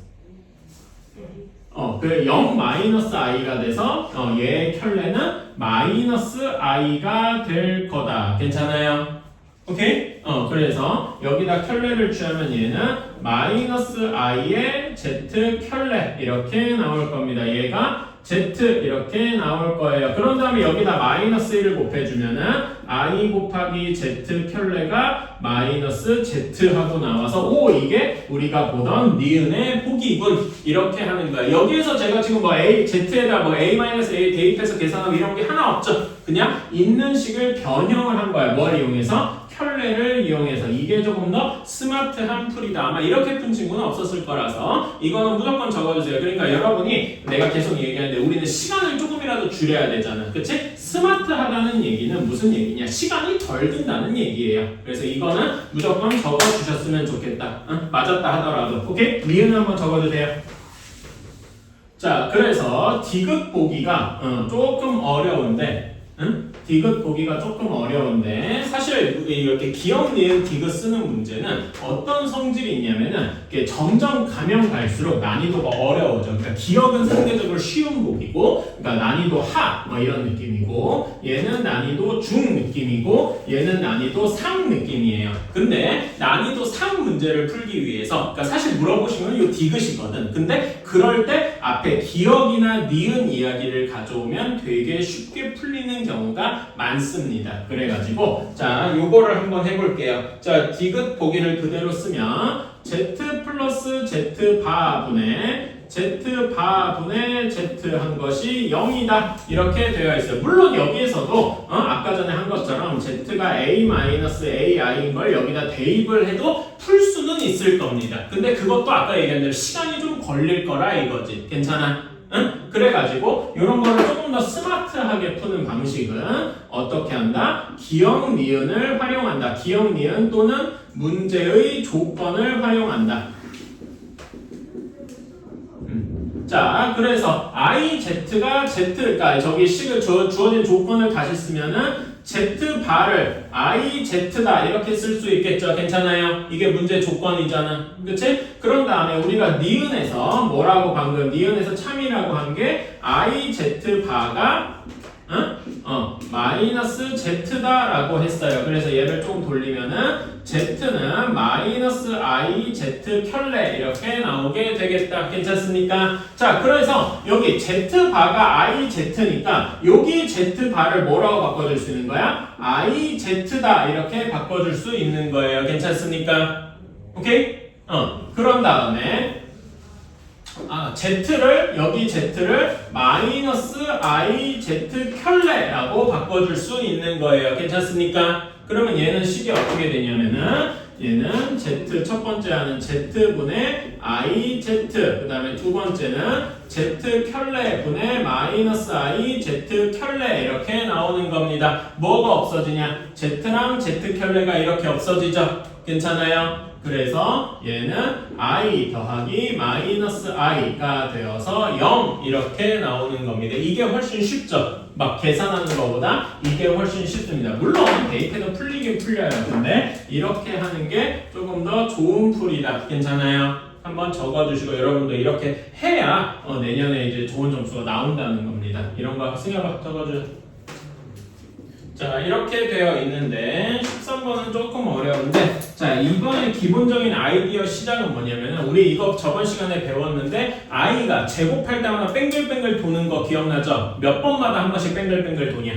그 0 마이너스 i가 돼서 얘의 켤레는 마이너스 i가 될 거다. 괜찮아요? 오케이? 그래서 여기다 켤레를 취하면 얘는 마이너스 i의 z 켤레 이렇게 나올 겁니다. 얘가 z 이렇게 나올 거예요. 그런 다음에 여기다 마이너스 1을 곱해주면은 i 곱하기 z 켤레가 마이너스 z 하고 나와서 오 이게 우리가 보던 니은의 폭이군 이렇게 하는 거야. 여기에서 제가 지금 뭐 a z에다 뭐 a-a 대입해서 계산하고 이런 게 하나 없죠. 그냥 있는 식을 변형을 한 거야. 뭘 이용해서? 켤레를 이용해서. 이게 조금 더 스마트한 풀이다. 아마 이렇게 푼 친구는 없었을 거라서 이거는 무조건 적어주세요. 그러니까 여러분이 내가 계속 얘기하는데 우리는 시간을 조금이라도 줄여야 되잖아. 그치? 스마트하다는 얘기는 무슨 얘기냐? 시간이 덜 든다는 얘기예요. 그래서 이거는 무조건 적어주셨으면 좋겠다. 응? 맞았다 하더라도. 오케이? 미은 한번 적어주세요. 자, 그래서 디귿 보기가 조금 어려운데 디귿 보기가 조금 어려운데 사실 이렇게 기억 니은 디귿 쓰는 문제는 어떤 성질이 있냐면은 점점 가면 갈수록 난이도가 어려워져. 그러니까 기억은 상대적으로 쉬운 보기고, 그러니까 난이도 하 뭐 이런 느낌이고, 얘는 난이도 중 느낌이고, 얘는 난이도 상 느낌이에요. 근데 난이도 상 문제를 풀기 위해서, 그러니까 사실 물어보시면 이 디귿이거든. 근데 그럴 때 앞에 기억이나 니은 이야기를 가져오면 되게 쉽게 풀리는 경우가 많습니다. 그래가지고 자 요거를 한번 해볼게요. 자 디귿 보기를 그대로 쓰면 z 플러스 z 바분의 z 바분의 z 한 것이 0이다 이렇게 되어 있어요. 물론 여기에서도 아까 전에 한 것처럼 z가 a-ai인 걸 여기다 대입을 해도 풀 수는 있을 겁니다. 근데 그것도 아까 얘기한 대로 시간이 좀 걸릴 거라 이거지. 괜찮아? 응? 그래가지고 이런 거를 조금 더 스마트하게 푸는 방식은 어떻게 한다? 기억 니은을 활용한다. 기억 니은 또는 문제의 조건을 활용한다. 자, 그래서 IZ가 Z, 그러니까 저기 식을 주어진 조건을 다시 쓰면은 Z 바를 IZ다 이렇게 쓸 수 있겠죠. 괜찮아요? 이게 문제 조건이잖아. 그치? 그런 다음에 우리가 니은에서 뭐라고 방금 니은에서 참이라고 한 게 IZ 바가 마이너스 Z다라고 했어요. 그래서 얘를 조금 돌리면은 Z는 마이너스 I Z 켤레 이렇게 나오게 되겠다. 괜찮습니까? 자, 그래서 여기 Z 바가 I Z니까 여기 Z 바를 뭐라고 바꿔줄 수 있는 거야? I Z다 이렇게 바꿔줄 수 있는 거예요. 괜찮습니까? 오케이? 그런 다음에 여기 Z를 마이너스 I Z 켤레라고 바꿔줄 수 있는 거예요. 괜찮습니까? 그러면 얘는 식이 어떻게 되냐면은 얘는 Z 첫 번째 하는 Z분의 I Z 그 다음에 두 번째는 Z 켤레 분의 마이너스 I Z 켤레 이렇게 나오는 겁니다. 뭐가 없어지냐? Z랑 Z 켤레가 이렇게 없어지죠? 괜찮아요? 그래서 얘는 i 더하기 마이너스 i가 되어서 0 이렇게 나오는 겁니다. 이게 훨씬 쉽죠? 막 계산하는 것보다 이게 훨씬 쉽습니다. 물론 데이터도 풀리긴 풀려요. 근데 이렇게 하는 게 조금 더 좋은 풀이다. 괜찮아요? 한번 적어주시고 여러분도 이렇게 해야 내년에 이제 좋은 점수가 나온다는 겁니다. 이런 거 생각 적어주세요. 자, 이렇게 되어 있는데 13번은 조금 어려운데 자, 이번에 기본적인 아이디어 시작은 뭐냐면 우리 이거 저번 시간에 배웠는데 i가 제곱할 때마다 뱅글뱅글 도는 거 기억나죠? 몇 번마다 한 번씩 뱅글뱅글 도냐?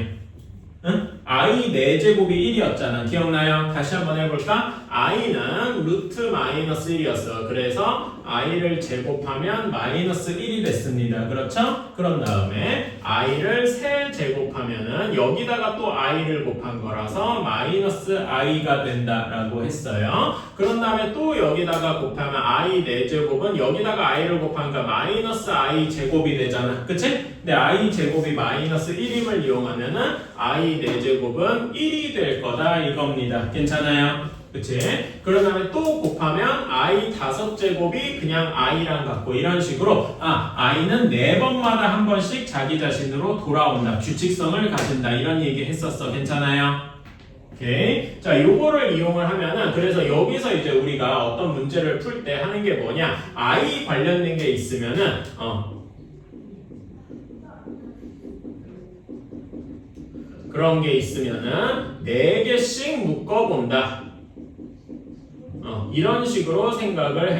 응? i 4제곱이 1이었잖아. 기억나요? 다시 한번 해볼까? i는 루트 마이너스 1이었어. 그래서 i를 제곱하면 마이너스 1이 됐습니다. 그렇죠? 그런 다음에 i를 3제곱하면은 여기다가 또 i를 곱한 거라서 마이너스 i가 된다라고 했어요. 그런 다음에 또 여기다가 곱하면 i 4제곱은 여기다가 i를 곱하니까 마이너스 i 제곱이 되잖아. 그치? 근데 i 제곱이 마이너스 1임을 이용하면은 i 4제곱은 1이 될 거다 이겁니다. 괜찮아요? 그치? 그런 다음에 또 곱하면 i 5제곱이 그냥 i랑 같고 이런 식으로 i는 4번마다 한 번씩 자기 자신으로 돌아온다. 규칙성을 가진다. 이런 얘기 했었어. 괜찮아요? 오케이. 자, 요거를 이용을 하면은 그래서 여기서 이제 우리가 어떤 문제를 풀 때 하는 게 뭐냐? i 관련된 게 있으면은 그런 게 있으면은 4개씩 묶어본다. 이런 식으로 생각을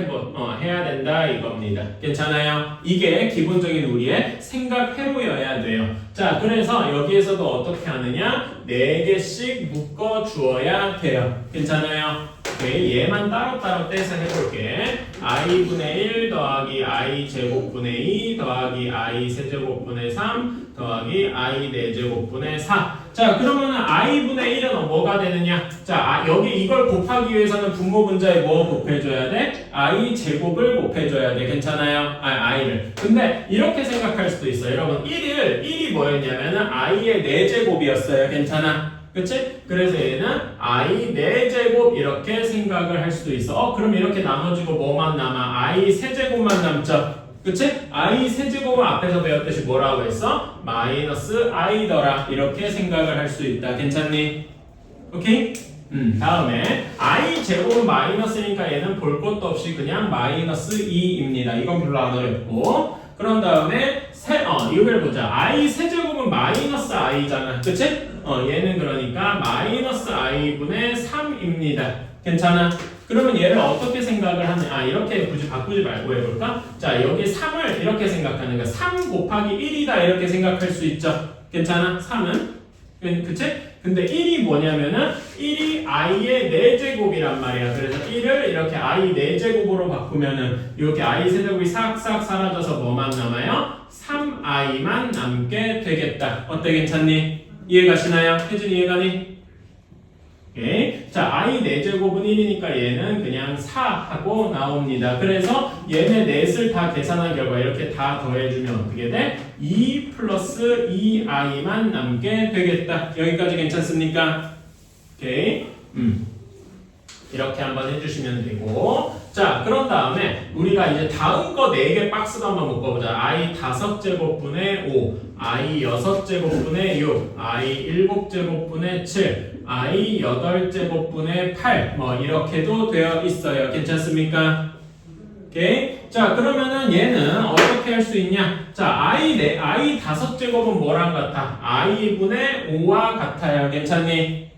해야 된다 이겁니다. 괜찮아요? 이게 기본적인 우리의 생각 회로여야 돼요. 자, 그래서 여기에서도 어떻게 하느냐? 4개씩 묶어 주어야 돼요. 괜찮아요? 오케이, 얘만 따로따로 떼서 해볼게. i분의 1 더하기 i 제곱분의 2 더하기 i 세제곱분의 3 더하기 i 4제곱분의 4. 자, 그러면은 i분의 1은 뭐가 되느냐? 자, 여기 이걸 곱하기 위해서는 분모 분자에 뭐 곱해줘야 돼? i 제곱을 곱해줘야 돼. 괜찮아요? i를. 근데 이렇게 생각할 수도 있어요. 여러분, 1이 뭐였냐면은 i의 4제곱이었어요. 괜찮아? 그치? 그래서 얘는 i 4제곱 이렇게 생각을 할 수도 있어. 그럼 이렇게 나눠지고 뭐만 남아? i 세제곱만 남죠? 그치? i 세제곱을 앞에서 배웠듯이 뭐라고 했어? 마이너스 i더라 이렇게 생각을 할 수 있다. 괜찮니? 오케이? 다음에 i 제곱은 마이너스니까 얘는 볼 것도 없이 그냥 마이너스 2입니다. 이건 별로 안 어렵고 그런 다음에 이걸 보자. i 세제곱은 마이너스 i잖아. 그치? 얘는 그러니까 마이너스 i분의 3입니다. 괜찮아? 그러면 얘를 어떻게 생각을 하냐? 이렇게 굳이 바꾸지 말고 해볼까? 자, 여기 3을 이렇게 생각하는 거야. 3 곱하기 1이다 이렇게 생각할 수 있죠. 괜찮아? 3은? 그치? 근데 1이 뭐냐면은 1이 i의 4제곱이란 말이야. 그래서 1을 이렇게 i 4제곱으로 바꾸면은 이렇게 i 세제곱이 싹싹 사라져서 뭐만 남아요? 3i만 남게 되겠다. 어때? 괜찮니? 이해가시나요? 혜준 이해가니? 오케이. 자, i 4제곱은 1이니까 얘는 그냥 4 하고 나옵니다. 그래서 얘네 넷을 다 계산한 결과 이렇게 다 더해주면 어떻게 돼? 2 플러스 2i만 남게 되겠다. 여기까지 괜찮습니까? 오케이. 이렇게 한번 해주시면 되고 자, 그런 다음에 우리가 이제 다음 거 4개 박스도 한번 묶어보자. i 5제곱분의 5 i 6제곱분의 6 i 7제곱분의 7 i 8제곱분의 8 뭐 이렇게도 되어 있어요. 괜찮습니까? 오케이. 자, 그러면은 얘는 어떻게 할 수 있냐? 자, i 5제곱은 뭐랑 같아? i분의 5와 같아요. 괜찮니?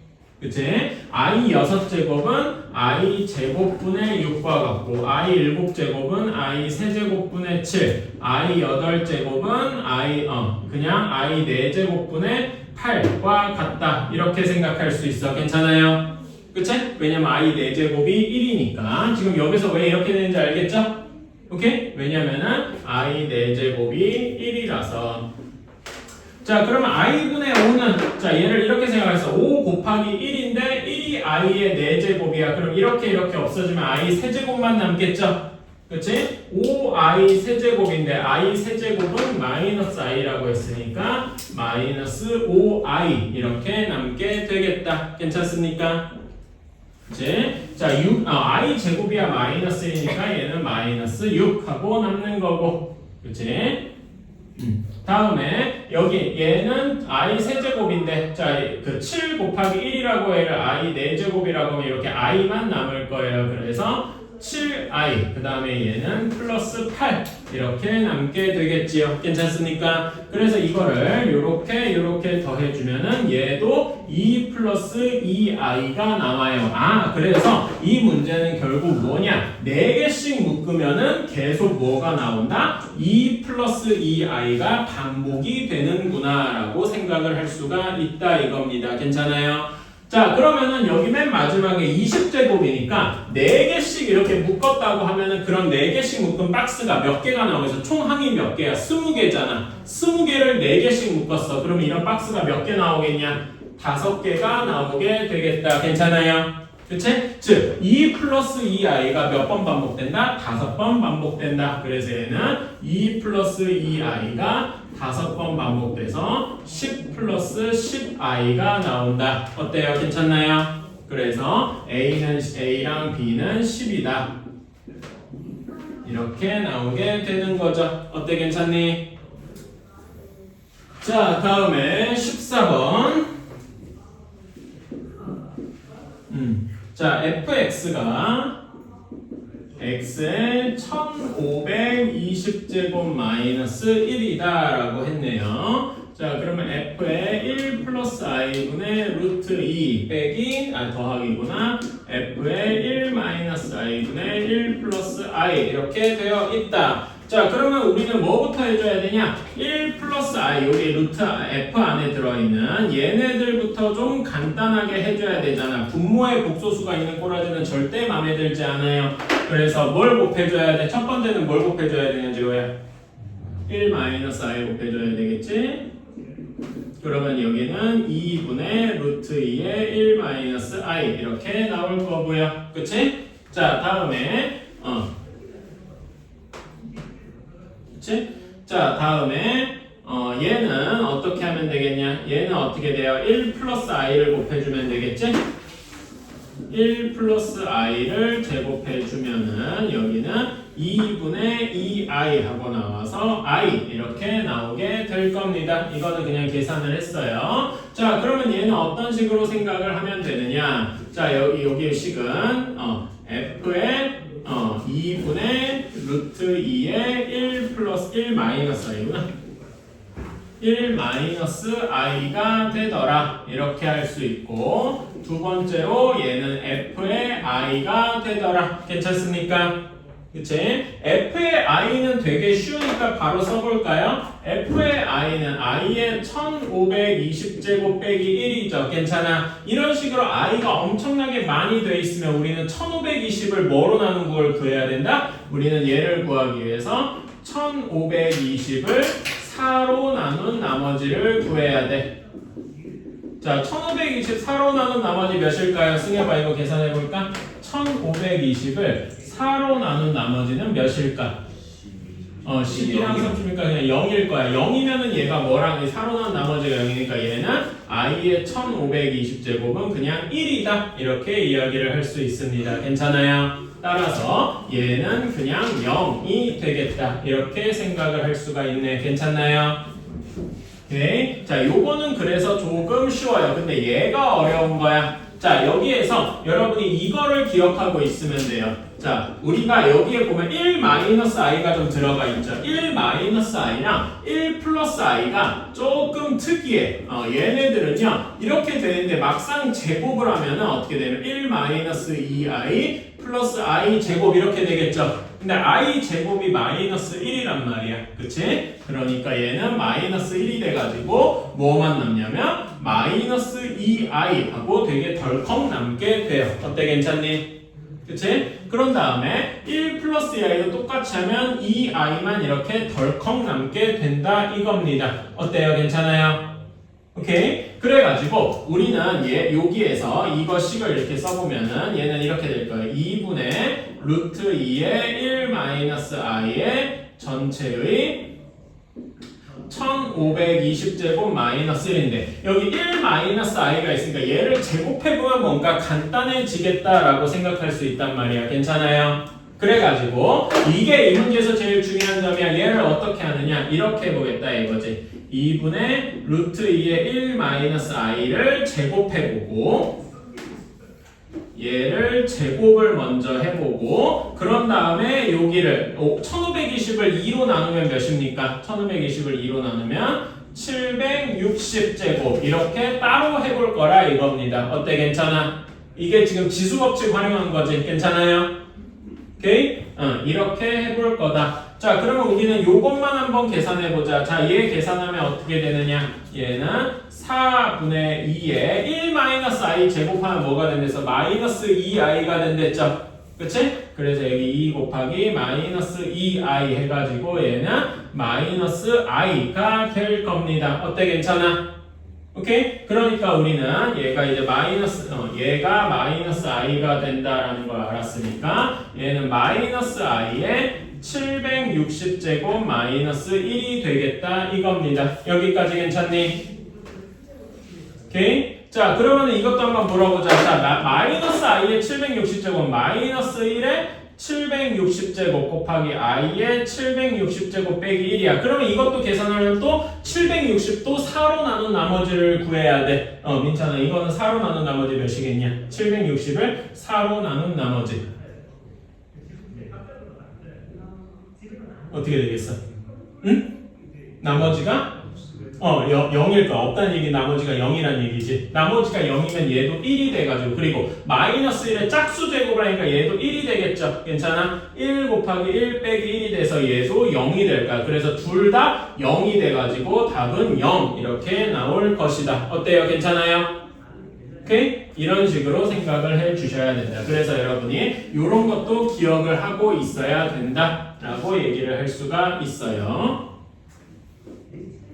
그치? i 6제곱은 i 제곱분의 6과 같고 i 7제곱은 i 세제곱분의 7 i 8제곱은 그냥 i 4제곱분의 8과 같다 이렇게 생각할 수 있어. 괜찮아요? 그치? 왜냐면 i 4제곱이 1이니까 지금 여기서 왜 이렇게 되는지 알겠죠? 오케이? 왜냐면은 i 4제곱이 1이라서 자, 그러면 i분의 5는 자, 얘를 이렇게 생각해서 5 곱하기 1인데 1이 i의 4제곱이야. 그럼 이렇게 없어지면 i 세제곱만 남겠죠? 그치? 5i 세제곱인데 i 세제곱은 마이너스 i라고 했으니까 마이너스 5i 이렇게 남게 되겠다. 괜찮습니까? 그치? 자, i 제곱이야 마이너스 1이니까 얘는 마이너스 6 하고 남는 거고. 그치? 다음에 여기 얘는 i 세제곱인데 자, 그 7 곱하기 1이라고 해를 i 4제곱이라고 하면 이렇게 i만 남을 거예요. 그래서 7i 그 다음에 얘는 플러스 8 이렇게 남게 되겠지요. 괜찮습니까? 그래서 이거를 요렇게 더해주면은 얘도 2 플러스 2i가 나와요. 그래서 이 문제는 결국 뭐냐? 4개씩 묶으면은 계속 뭐가 나온다? 2 플러스 2i가 반복이 되는구나 라고 생각을 할 수가 있다 이겁니다. 괜찮아요? 자, 그러면은 여기 맨 마지막에 20제곱이니까 4개씩 이렇게 묶었다고 하면은 그런 4개씩 묶은 박스가 몇 개가 나오겠어? 총 항이 몇 개야? 20개잖아. 20개를 4개씩 묶었어. 그러면 이런 박스가 몇 개 나오겠냐? 5개가 나오게 되겠다. 괜찮아요? 그치? 즉, 2 플러스 2i가 몇 번 반복된다? 5번 반복된다. 그래서 얘는 2 플러스 2i가 5번 반복돼서 10 플러스 10i가 나온다. 어때요? 괜찮나요? 그래서 A랑 B는 10이다. 이렇게 나오게 되는 거죠. 어때? 괜찮니? 자, 다음에 14번. 자, fx가 x의 1520제곱 마이너스 1이다 라고 했네요. 자, 그러면 f의 1 플러스 i분의 루트 2 빼기 더하기구나 f의 1 마이너스 i분의 1 플러스 i 이렇게 되어 있다. 자, 그러면 우리는 뭐부터 해줘야 되냐? 1 플러스 i, 여기 루트 f 안에 들어있는 얘네들부터 좀 간단하게 해줘야 되잖아. 분모에 복소수가 있는 꼬라지는 절대 마음에 들지 않아요. 그래서 뭘 곱해줘야 돼? 첫 번째는 뭘 곱해줘야 되냐, 지호야? 1 마이너스 i 곱해줘야 되겠지? 그러면 여기는 2분의 루트 2의 1 마이너스 i 이렇게 나올 거고요. 그치? 자, 다음에 그치? 자, 다음에 얘는 어떻게 하면 되겠냐? 얘는 어떻게 돼요? 1 플러스 i를 곱해주면 되겠지? 1 플러스 i를 제곱해주면은 여기는 2분의 2i 하고 나와서 i 이렇게 나오게 될 겁니다. 이거는 그냥 계산을 했어요. 자, 그러면 얘는 어떤 식으로 생각을 하면 되느냐? 자, 여기 식은 f의 2분의 루트 2의 1 플러스 1 마이너스 i구나. 1 마이너스 i가 되더라. 이렇게 할 수 있고, 두 번째로 얘는 f의 i가 되더라. 괜찮습니까? 그치? f의 i는 되게 쉬우니까 바로 써볼까요? f의 i는 i의 1520제곱 빼기 1이죠. 괜찮아? 이런 식으로 i가 엄청나게 많이 돼 있으면 우리는 1520을 뭐로 나눈 걸 구해야 된다? 우리는 얘를 구하기 위해서 1520을 4로 나눈 나머지를 구해야 돼. 자, 1520 4로 나눈 나머지 몇일까요? 승엽아, 이거 계산해볼까? 1520을 4로 나눈 나머지는 몇일까? 10이랑 3주니까 그냥 0일 거야. 0이면은 얘가 뭐랑 4로 나눈 나머지가 0이니까 얘는 i의 1520제곱은 그냥 1이다. 이렇게 이야기를 할 수 있습니다. 괜찮아요? 따라서 얘는 그냥 0이 되겠다. 이렇게 생각을 할 수가 있네. 괜찮나요? 오케이. 자, 요거는 그래서 조금 쉬워요. 근데 얘가 어려운 거야. 자, 여기에서 여러분이 이거를 기억하고 있으면 돼요. 자, 우리가 여기에 보면 1 마이너스 i가 좀 들어가 있죠. 1 마이너스 i랑 1 플러스 i가 조금 특이해. 얘네들은요, 이렇게 되는데 막상 제곱을 하면은 어떻게 되면 1 마이너스 2i 플러스 i 제곱 이렇게 되겠죠. 근데 i 제곱이 마이너스 1이란 말이야. 그치? 그러니까 얘는 마이너스 1이 돼가지고 뭐만 남냐면 마이너스 2i 하고 되게 덜컥 남게 돼요. 어때? 괜찮니? 그치? 그런 다음에 1 플러스 2i도 똑같이 하면 2i만 이렇게 덜컥 남게 된다 이겁니다. 어때요? 괜찮아요? 오케이? 그래가지고 우리는 여기에서 이거 식을 이렇게 써보면은 얘는 이렇게 될 거예요. 2분의 루트 2의 1 마이너스 i의 전체의 1520제곱 마이너스 1인데 여기 1 마이너스 i가 있으니까 얘를 제곱해보면 뭔가 간단해지겠다라고 생각할 수 있단 말이야. 괜찮아요? 그래가지고 이게 이 문제에서 제일 중요한 점이야. 얘를 어떻게 하느냐? 이렇게 해보겠다 이거지. 2분의 루트 2의 1 마이너스 i를 제곱해보고 얘를 제곱을 먼저 해보고 그런 다음에 여기를 1520을 2로 나누면 몇입니까? 1520을 2로 나누면 760제곱 이렇게 따로 해볼 거라 이겁니다. 어때? 괜찮아? 이게 지금 지수법칙 활용한 거지. 괜찮아요? 오케이? 이렇게 해볼 거다. 자, 그러면 우리는 요것만 한번 계산해보자. 자, 얘 계산하면 어떻게 되느냐? 얘는 4분의 2에 1-i 제곱하면 뭐가 된댔어? 마이너스 2i가 된댔죠? 그치? 그래서 여기 2 곱하기 마이너스 2i 해가지고 얘는 마이너스 i가 될 겁니다. 어때? 괜찮아? 오케이? 그러니까 우리는 얘가 이제 얘가 마이너스 i가 된다라는 걸 알았으니까 얘는 마이너스 i에 760제곱 마이너스 1이 되겠다 이겁니다. 여기까지 괜찮니? 오케이? 자, 그러면 이것도 한번 물어보자. 자, 마이너스 i의 760제곱 마이너스 1에 760제곱 곱하기 i의 760제곱 빼기 1이야. 그러면 이것도 계산하면 또 760도 4로 나눈 나머지를 구해야 돼. 민찬아, 이거는 4로 나눈 나머지 몇이겠냐? 760을 4로 나눈 나머지 어떻게 되겠어? 응? 나머지가 0일 거야. 없다는 얘기 나머지가 0이란 얘기지. 나머지가 0이면 얘도 1이 돼가지고 그리고 마이너스 1의 짝수 제곱을 하니까 얘도 1이 되겠죠. 괜찮아? 1 곱하기 1 빼기 1이 돼서 얘도 0이 될 거야. 그래서 둘 다 0이 돼가지고 답은 0 이렇게 나올 것이다. 어때요? 괜찮아요? 오케이? 이런 식으로 생각을 해 주셔야 된다. 그래서 여러분이 이런 것도 기억을 하고 있어야 된다 라고 얘기를 할 수가 있어요.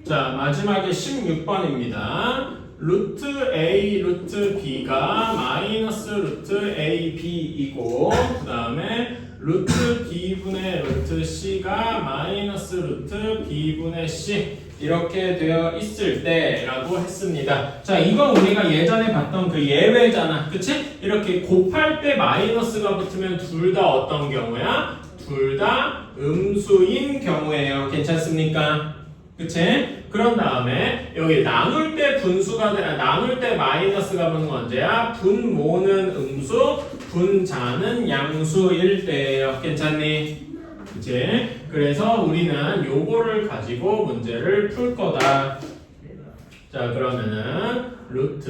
자, 마지막에 16번입니다. 루트 A, 루트 B가 마이너스 루트 AB이고 그 다음에 루트 B분의 루트 C가 마이너스 루트 B분의 C 이렇게 되어 있을 때 라고 했습니다. 자, 이건 우리가 예전에 봤던 그 예외잖아. 그치? 이렇게 곱할 때 마이너스가 붙으면 둘 다 어떤 경우야? 둘 다 음수인 경우예요. 괜찮습니까? 그치? 그런 다음에 여기 나눌 때 분수가 나눌 때 마이너스가 붙는 건 언제야? 분모는 음수, 분자는 양수일 때예요. 괜찮니? 그치? 그래서 우리는 요거를 가지고 문제를 풀 거다. 자, 그러면은 루트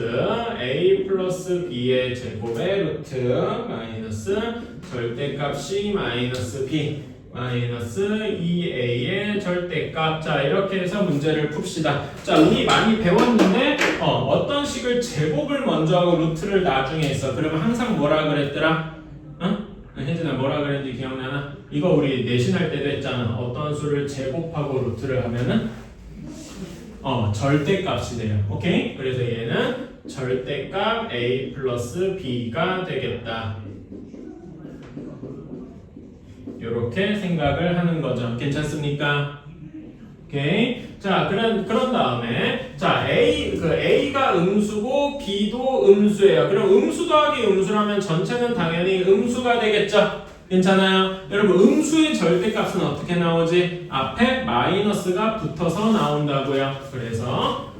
a 플러스 b의 제곱의 루트 마이너스 절대값 c 마이너스 b 마이너스 2a의 절대값. 자, 이렇게 해서 문제를 풉시다. 자, 우리 많이 배웠는데 어떤 식을 제곱을 먼저 하고 루트를 나중에 했어. 그러면 항상 뭐라 그랬더라? 혜진아 뭐라 그랬는지 기억나나? 이거 우리 내신할 때도 했잖아. 어떤 수를 제곱하고 루트를 하면은 절대값이 돼요. 오케이? 그래서 얘는 절대값 a 플러스 b가 되겠다. 이렇게 생각을 하는 거죠. 괜찮습니까? 오케이. 자, 그런 다음에 자, A가 음수고 B도 음수예요. 그럼 음수 더하기 음수라면 전체는 당연히 음수가 되겠죠. 괜찮아요? 여러분, 음수의 절대값은 어떻게 나오지? 앞에 마이너스가 붙어서 나온다고요. 그래서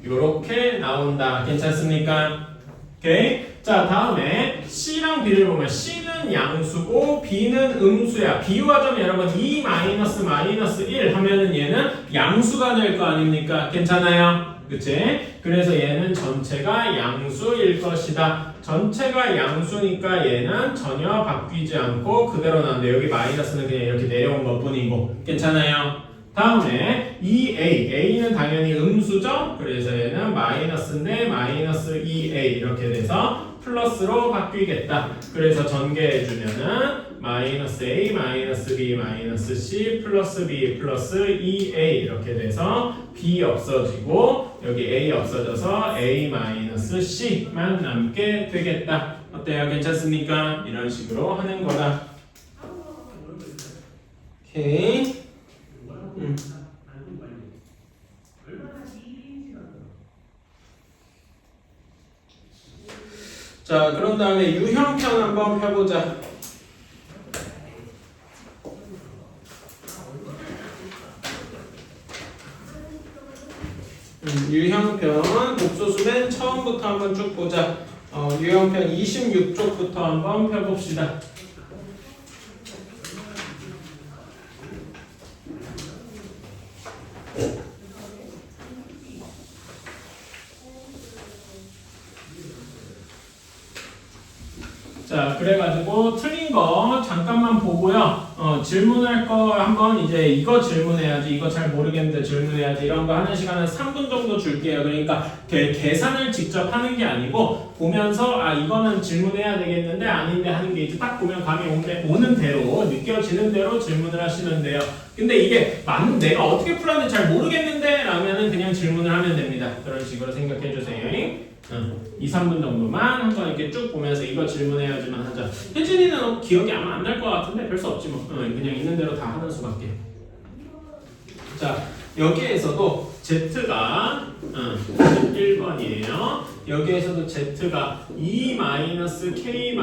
이렇게 나온다. 괜찮습니까? 오케이. 자, 다음에 C랑 B를 보면 C는 양수고 B는 음수야. 비유하자면 여러분 2 마이너스 마이너스 1 하면은 얘는 양수가 될 거 아닙니까? 괜찮아요? 그치? 그래서 얘는 전체가 양수일 것이다. 전체가 양수니까 얘는 전혀 바뀌지 않고 그대로 나오는데 여기 마이너스는 그냥 이렇게 내려온 것 뿐이고. 괜찮아요? 다음에 2a는 당연히 음수죠? 그래서 얘는 마이너스인데 마이너스 2a 이렇게 돼서 플러스로 바뀌겠다. 그래서 전개해주면은 마이너스 a, 마이너스 b, 마이너스 c, 플러스 b, 플러스 2a 이렇게 돼서 b 없어지고 여기 a 없어져서 a 마이너스 c만 남게 되겠다. 어때요? 괜찮습니까? 이런 식으로 하는 거다. 오케이. 자, 그런 다음에 유형편 한번 펴보자. 유형편 복소수 맨 처음부터 한번 쭉 보자. 유형편 26쪽부터 한번 펴봅시다. 자, 그래가지고 틀린 거 잠깐만 보고요. 질문할 거 한번 이제 이거 질문해야지, 이거 잘 모르겠는데 질문해야지 이런 거 하는 시간은 3분 정도 줄게요. 그러니까 계산을 직접 하는 게 아니고 보면서 이거는 질문해야 되겠는데 아닌데 하는 게 이제 딱 보면 감이 오는 대로 느껴지는 대로 질문을 하시면 돼요. 근데 이게 내가 어떻게 풀었는지 잘 모르겠는데 라면은 그냥 질문을 하면 됩니다. 그런 식으로 생각해 주세요. 2, 3분 정도만 한번 이렇게 쭉 보면서 이거 질문해야지만 하자. 혜진이는 기억이 아마 안 날 것 같은데 별 수 없지 뭐. 그냥 있는 대로 다 하는 수밖에. 자, 여기에서도 Z가 1번이에요. 여기에서도 Z가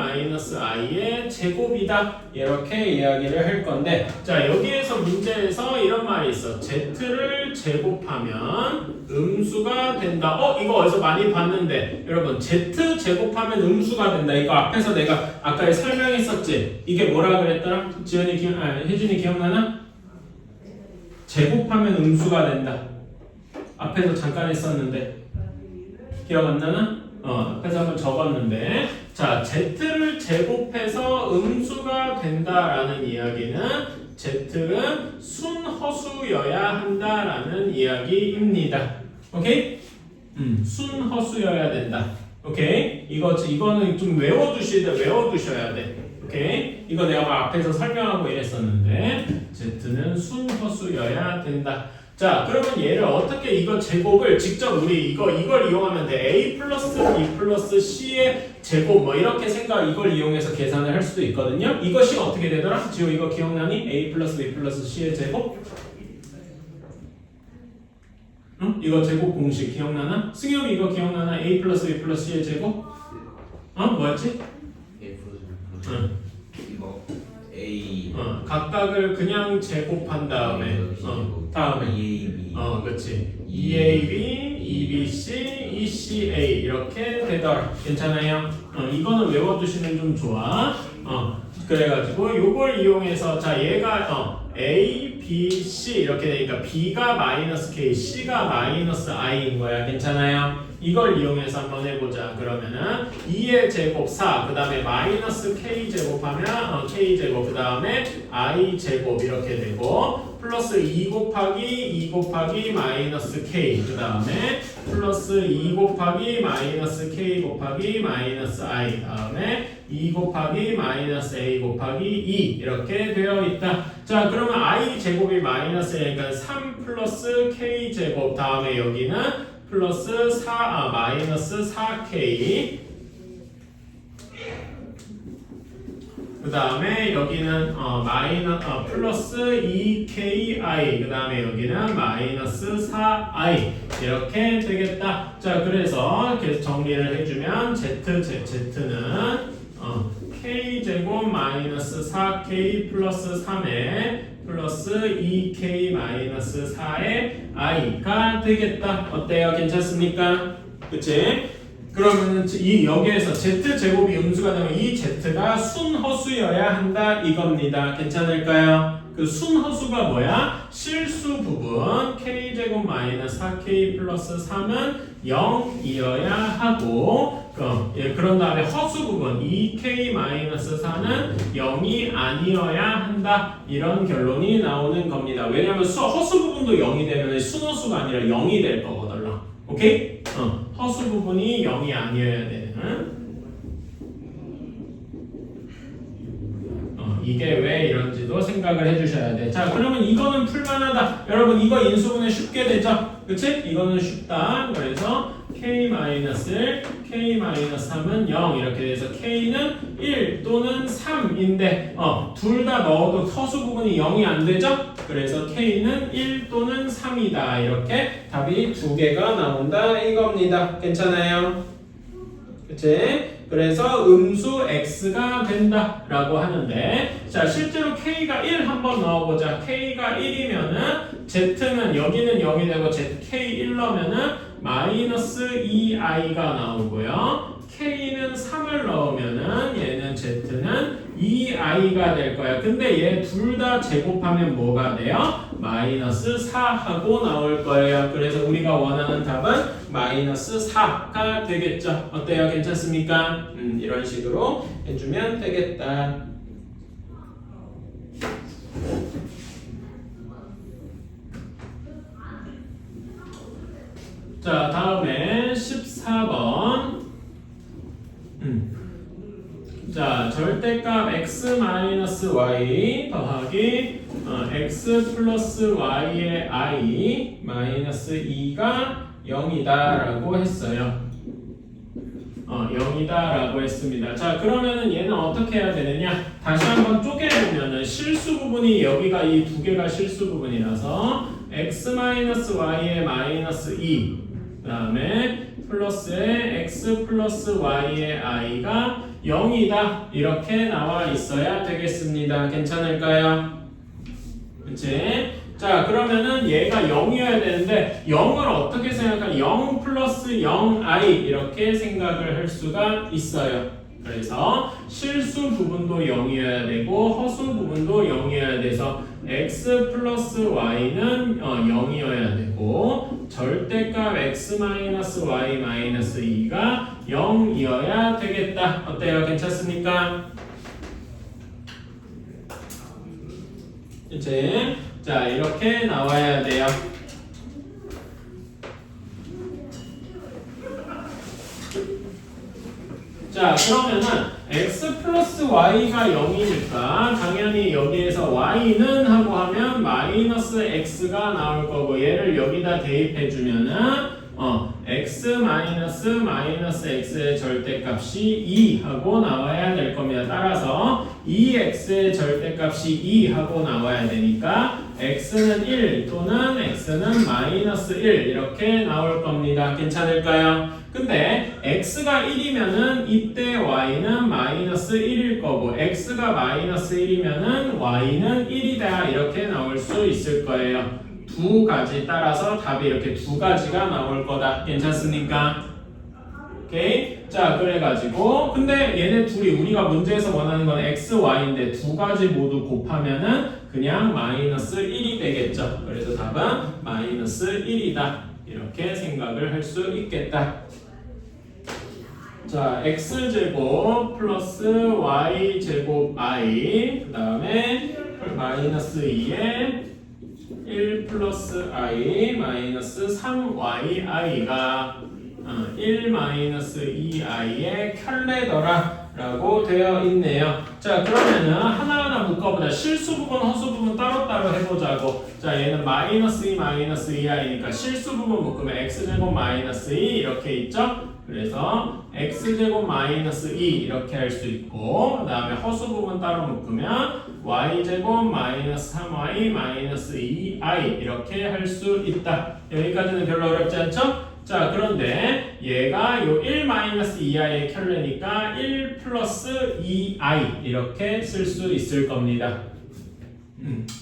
2-K-I의 제곱이다. 이렇게 이야기를 할 건데, 자, 여기에서 문제에서 이런 말이 있어. Z를 제곱하면 음수가 된다. 이거 어디서 많이 봤는데, 여러분, Z 제곱하면 음수가 된다. 이거 앞에서 내가 아까 설명했었지. 이게 뭐라 그랬더라? 혜진이 기억나나? 제곱하면 음수가 된다. 앞에서 잠깐 했었는데 기억 안 나나? 앞에서 한번 적었는데 자 z를 제곱해서 음수가 된다라는 이야기는 z는 순허수여야 한다라는 이야기입니다. 오케이? 순허수여야 된다. 오케이? 이거는 좀 외워두셔야 돼. 오케이? 이거 내가 막 앞에서 설명하고 이랬었는데 z는 순허수여야 된다. 자, 그러면 얘를 어떻게 이거 제곱을 직접 우리 이걸 이용하면 돼. a 플러스 b 플러스 c의 제곱 뭐 이렇게 이걸 이용해서 계산을 할 수도 있거든요. 이것이 어떻게 되더라? 지호 이거 기억나니? a 플러스 b 플러스 c의 제곱? 응? 이거 제곱 공식 기억나나? 승엽이 이거 기억나나? a 플러스 b 플러스 c의 제곱? 뭐였지? A 플러스 응. 이거 A 각각을 그냥 제곱한 다음에 다음에 EAB 그렇지. EAB, EBC, ECA 이렇게 되더라. 괜찮아요? 이거는 외워두시면 좀 좋아. 그래가지고 요걸 이용해서 자 얘가 A, B, C 이렇게 되니까 B가 마이너스 K, C가 마이너스 I인 거야. 괜찮아요? 이걸 이용해서 한번 해보자. 그러면은 2의 제곱 4, 그 다음에 마이너스 K 제곱하면 K 제곱, 그 다음에 I 제곱 이렇게 되고 플러스 2 곱하기 마이너스 K, 그 다음에 플러스 2 곱하기 마이너스 K 곱하기 마이너스 I, 다음에 2 곱하기 마이너스 A 곱하기 2 이렇게 되어 있다. 자, 그러면 I 제곱이 마이너스 A니까 3 플러스 K 제곱, 다음에 여기는 플러스 마이너스 4K, 그 다음에 여기는 플러스 2KI, 그 다음에 여기는 마이너스 4I 이렇게 되겠다. 자, 그래서 계속 정리를 해주면 Z는 K제곱 마이너스 4K 플러스 3에 플러스 2K 마이너스 4의 I가 되겠다. 어때요? 괜찮습니까? 그치? 그러면은 여기에서 Z 제곱이 음수가 되면 이 Z가 순허수여야 한다 이겁니다. 괜찮을까요? 그 순허수가 뭐야? 실수 부분 K제곱 마이너스 4K 플러스 3은 0이어야 하고 그런 다음에 허수 부분 2K 마이너스 4는 0이 아니어야 한다. 이런 결론이 나오는 겁니다. 왜냐하면 허수 부분도 0이 되면 순허수가 아니라 0이 될 거거든. 오케이? 허수 부분이 0이 아니어야 되는. 이게 왜 이런지도 생각을 해주셔야 돼. 자, 그러면 이거는 풀만하다. 여러분 이거 인수분해 쉽게 되죠? 그치? 이거는 쉽다. 그래서 K-1, K-3은 0 이렇게 돼서 K는 1 또는 3인데 둘 다 넣어도 허수 부분이 0이 안 되죠? 그래서 K는 1 또는 3이다. 이렇게 답이 두 개가 나온다 이겁니다. 괜찮아요? 그치? 그래서 음수 X가 된다 라고 하는데 자 실제로 K가 1 한번 넣어보자. K가 1이면은 Z는 여기는 0이 되고 K 1 넣으면은 마이너스 2i가 나오고요. K는 3을 넣으면은 얘는 Z는 2i가 될 거야. 근데 얘 둘 다 제곱하면 뭐가 돼요? 마이너스 4하고 나올 거예요. 그래서 우리가 원하는 답은 마이너스 4가 되겠죠. 어때요? 괜찮습니까? 이런 식으로 해주면 되겠다. 자, 다음에 14번. 자, 절대값 x-y 더하기 x 플러스 y의 i 마이너스 2가 0이다 라고 했어요. 0이다 라고 했습니다. 자, 그러면은 얘는 어떻게 해야 되느냐? 다시 한번 쪼개보면은 실수 부분이 여기가 이 두 개가 실수 부분이라서 x-y의 마이너스 2 그 다음에 플러스에 x 플러스 y의 i가 0이다 이렇게 나와 있어야 되겠습니다. 괜찮을까요? 그치? 자, 그러면은 얘가 0이어야 되는데 0을 어떻게 생각하면 0 플러스 0i 이렇게 생각을 할 수가 있어요. 그래서 실수 부분도 0이어야 되고 허수 부분도 부분도 0이어야 돼서 x 플러스 y는 0이어야 되고 절대값 x 마이너스 y 마이너스 2가 0이어야 되겠다. 어때요? 괜찮습니까? 이제 자 이렇게 나와야 돼요. 자 그러면은 x 플러스 y가 0이니까 당연히 여기에서 y는 하고 하면 마이너스 x가 나올 거고 얘를 여기다 대입해 주면은 x 마이너스 x의 절대값이 2 하고 나와야 될 겁니다. 따라서 2x의 절대값이 2 하고 나와야 되니까 x는 1 또는 x는 마이너스 1 이렇게 나올 겁니다. 괜찮을까요? 근데 x가 1이면은 이때 y는 마이너스 1일 거고 x가 마이너스 1이면은 y는 1이다 이렇게 나올 수 있을 거예요. 두 가지 따라서 답이 이렇게 두 가지가 나올 거다. 괜찮습니까? 오케이. 자 그래가지고 근데 얘네 둘이 우리가 문제에서 원하는 건 x, y인데 두 가지 모두 곱하면은 그냥 마이너스 1이 되겠죠. 그래서 답은 마이너스 1이다. 이렇게 생각을 할 수 있겠다. 자, x제곱 플러스 y제곱 i 그 다음에 마이너스 2에 1 플러스 i 마이너스 3yi가 1 마이너스 2i의 켤레더라 라고 되어 있네요. 자 그러면은 하나하나 묶어보자. 실수 부분 허수 부분 따로따로 해보자고. 자 얘는 마이너스 2 마이너스 2i니까 실수 부분 묶으면 x제곱 마이너스 2 이렇게 있죠. 그래서 x제곱 마이너스 2 이렇게 할 수 있고 그 다음에 허수 부분 따로 묶으면 y제곱 마이너스 3y 마이너스 2i 이렇게 할 수 있다. 여기까지는 별로 어렵지 않죠? 자 그런데 얘가 요 1 마이너스 2i의 켤레니까 1 플러스 2i 이렇게 쓸 수 있을 겁니다.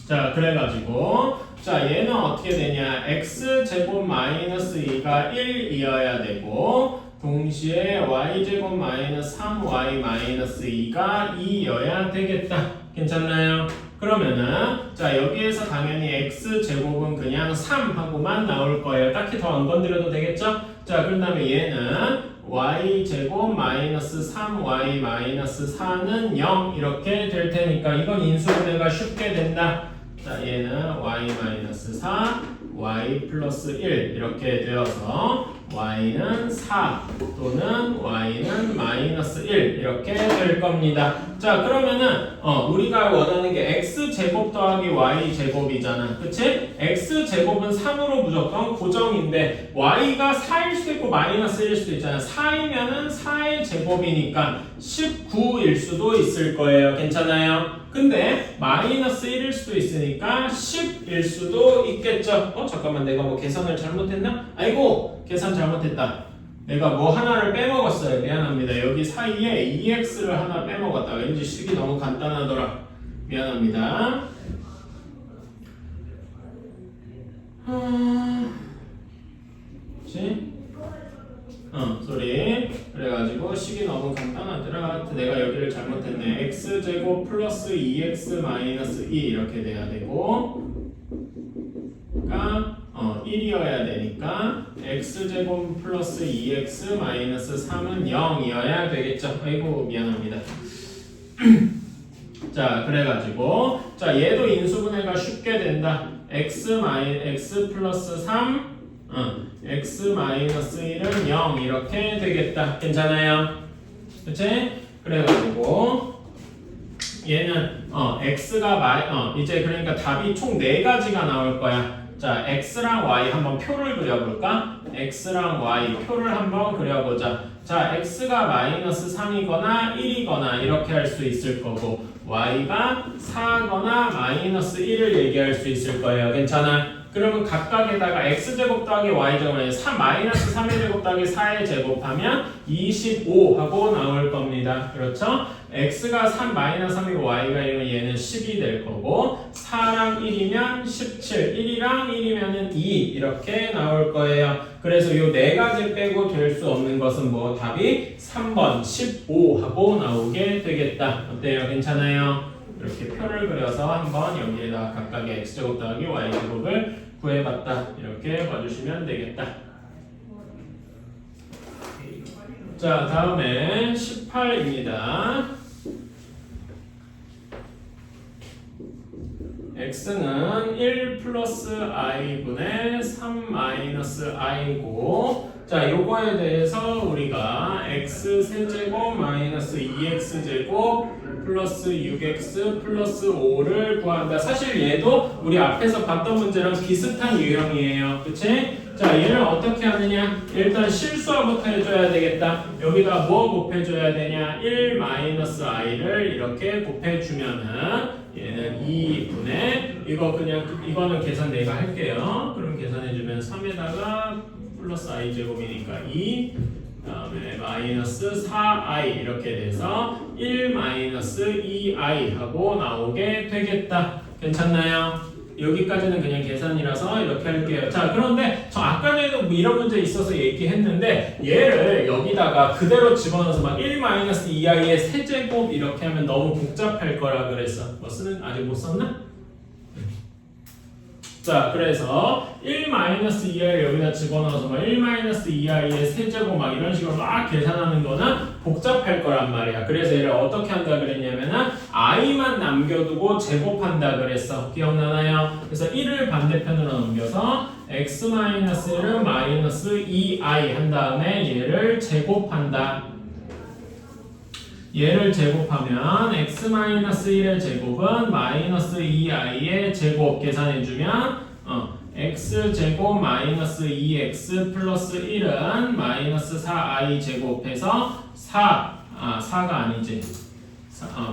자 그래가지고 자 얘는 어떻게 되냐 x제곱 마이너스 2가 1이어야 되고 동시에 y제곱 마이너스 3y 마이너스 2가 2여야 되겠다. 괜찮나요? 그러면은 자 여기에서 당연히 x제곱은 그냥 3하고만 나올 거예요. 딱히 더 안 건드려도 되겠죠? 자 그 다음에 얘는 y제곱 마이너스 3y 마이너스 4는 0 이렇게 될 테니까 이건 인수분해가 쉽게 된다. 자 얘는 y 마이너스 4 y 플러스 1 이렇게 되어서 y는 4 또는 y는 마이너스 1 이렇게 될 겁니다. 자 그러면은 우리가 원하는 게 x제곱 더하기 y제곱이잖아. 그치? x제곱은 3으로 무조건 고정인데 y가 4일 수도 있고 마이너스 1일 수도 있잖아. 4이면은 4의 제곱이니까 19일 수도 있을 거예요. 괜찮아요? 근데 마이너스 1일 수도 있으니까 10일 수도 있겠죠. 잠깐만 내가 뭐 계산을 잘못했나? 아이고 계산 잘못했다. 내가 뭐 하나를 빼먹었어요. 미안합니다. 여기 사이에 2x를 하나 빼먹었다. 왠지 식이 너무 간단하더라. 미안합니다. 그치? 소리. 그래가지고 식이 너무 간단하더라. 내가 여기를 잘못했네. x제곱 플러스 2x 마이너스 2 이렇게 돼야 되고 그러니까 1이어야 되니까 x제곱 플러스 2x 마이너스 3은 0이어야 되겠죠. 아이고 미안합니다. 자 그래가지고 자 얘도 인수분해가 쉽게 된다. x 플러스 3 x 마이너스 1은 0 이렇게 되겠다. 괜찮아요? 그치? 그래가지고 얘는 x가 이제 그러니까 답이 총 4가지가 나올 거야. 자 x랑 y 한번 표를 그려볼까? x랑 y 표를 한번 그려보자. 자 x가 마이너스 3이거나 1이거나 이렇게 할 수 있을 거고 y가 4거나 마이너스 1을 얘기할 수 있을 거예요. 괜찮아? 그러면 각각에다가 x제곱 더하기 y제곱은 3 마이너스 3의 제곱 더하기 4의 제곱하면 25 하고 나올 겁니다. 그렇죠? x가 3 마이너스 3이고 y가 1이면 얘는 10이 될 거고 4랑 1이면 17, 1이랑 1이면 2 이렇게 나올 거예요. 그래서 이 4가지 빼고 될 수 없는 것은 뭐 답이 3번 15 하고 나오게 되겠다. 어때요? 괜찮아요? 이렇게 표를 그려서 한번 여기에다 각각의 x제곱 더하기 y제곱을 구해봤다. 이렇게 봐주시면 되겠다. 자, 다음에 18입니다. x는 1 플러스 i분의 3 마이너스 i고, 자, 요거에 대해서 우리가 x 세제곱 마이너스 2x제곱 플러스 6x 플러스 5를 구한다. 사실 얘도 우리 앞에서 봤던 문제랑 비슷한 유형이에요. 그치? 자, 얘를 어떻게 하느냐? 일단 실수화부터 해줘야 되겠다. 여기다 뭐 곱해줘야 되냐? 1 마이너스 i를 이렇게 곱해주면은 얘는 2분의 이거는 계산 내가 할게요. 그럼 계산해주면 3에다가 플러스 i 제곱이니까 2 그다음에 마이너스 4i 이렇게 돼서 1 마이너스 2i 하고 나오게 되겠다. 괜찮나요? 여기까지는 그냥 계산이라서 이렇게 할게요. 자, 그런데 저 아까 전에도 뭐 이런 문제 있어서 얘기했는데 얘를 여기다가 그대로 집어넣어서 막 1 마이너스 2i의 세제곱 이렇게 하면 너무 복잡할 거라 그랬어. 뭐 쓰는 아직 못 썼나? 자, 그래서 1 마이너스 2i를 여기다 집어넣어서 막 1 마이너스 2i의 세제곱 막 이런 식으로 막 계산하는 거는 복잡할 거란 말이야. 그래서 얘를 어떻게 한다 그랬냐면은 i만 남겨두고 제곱한다 그랬어. 기억나나요? 그래서 1을 반대편으로 넘겨서 x 마이너스 1은 마이너스 2i 한 다음에 얘를 제곱한다. 얘를 제곱하면 x-1의 제곱은 마이너스 2i의 제곱 계산해주면 x제곱 마이너스 2x 플러스 1은 마이너스 4i 제곱해서 4가 아니지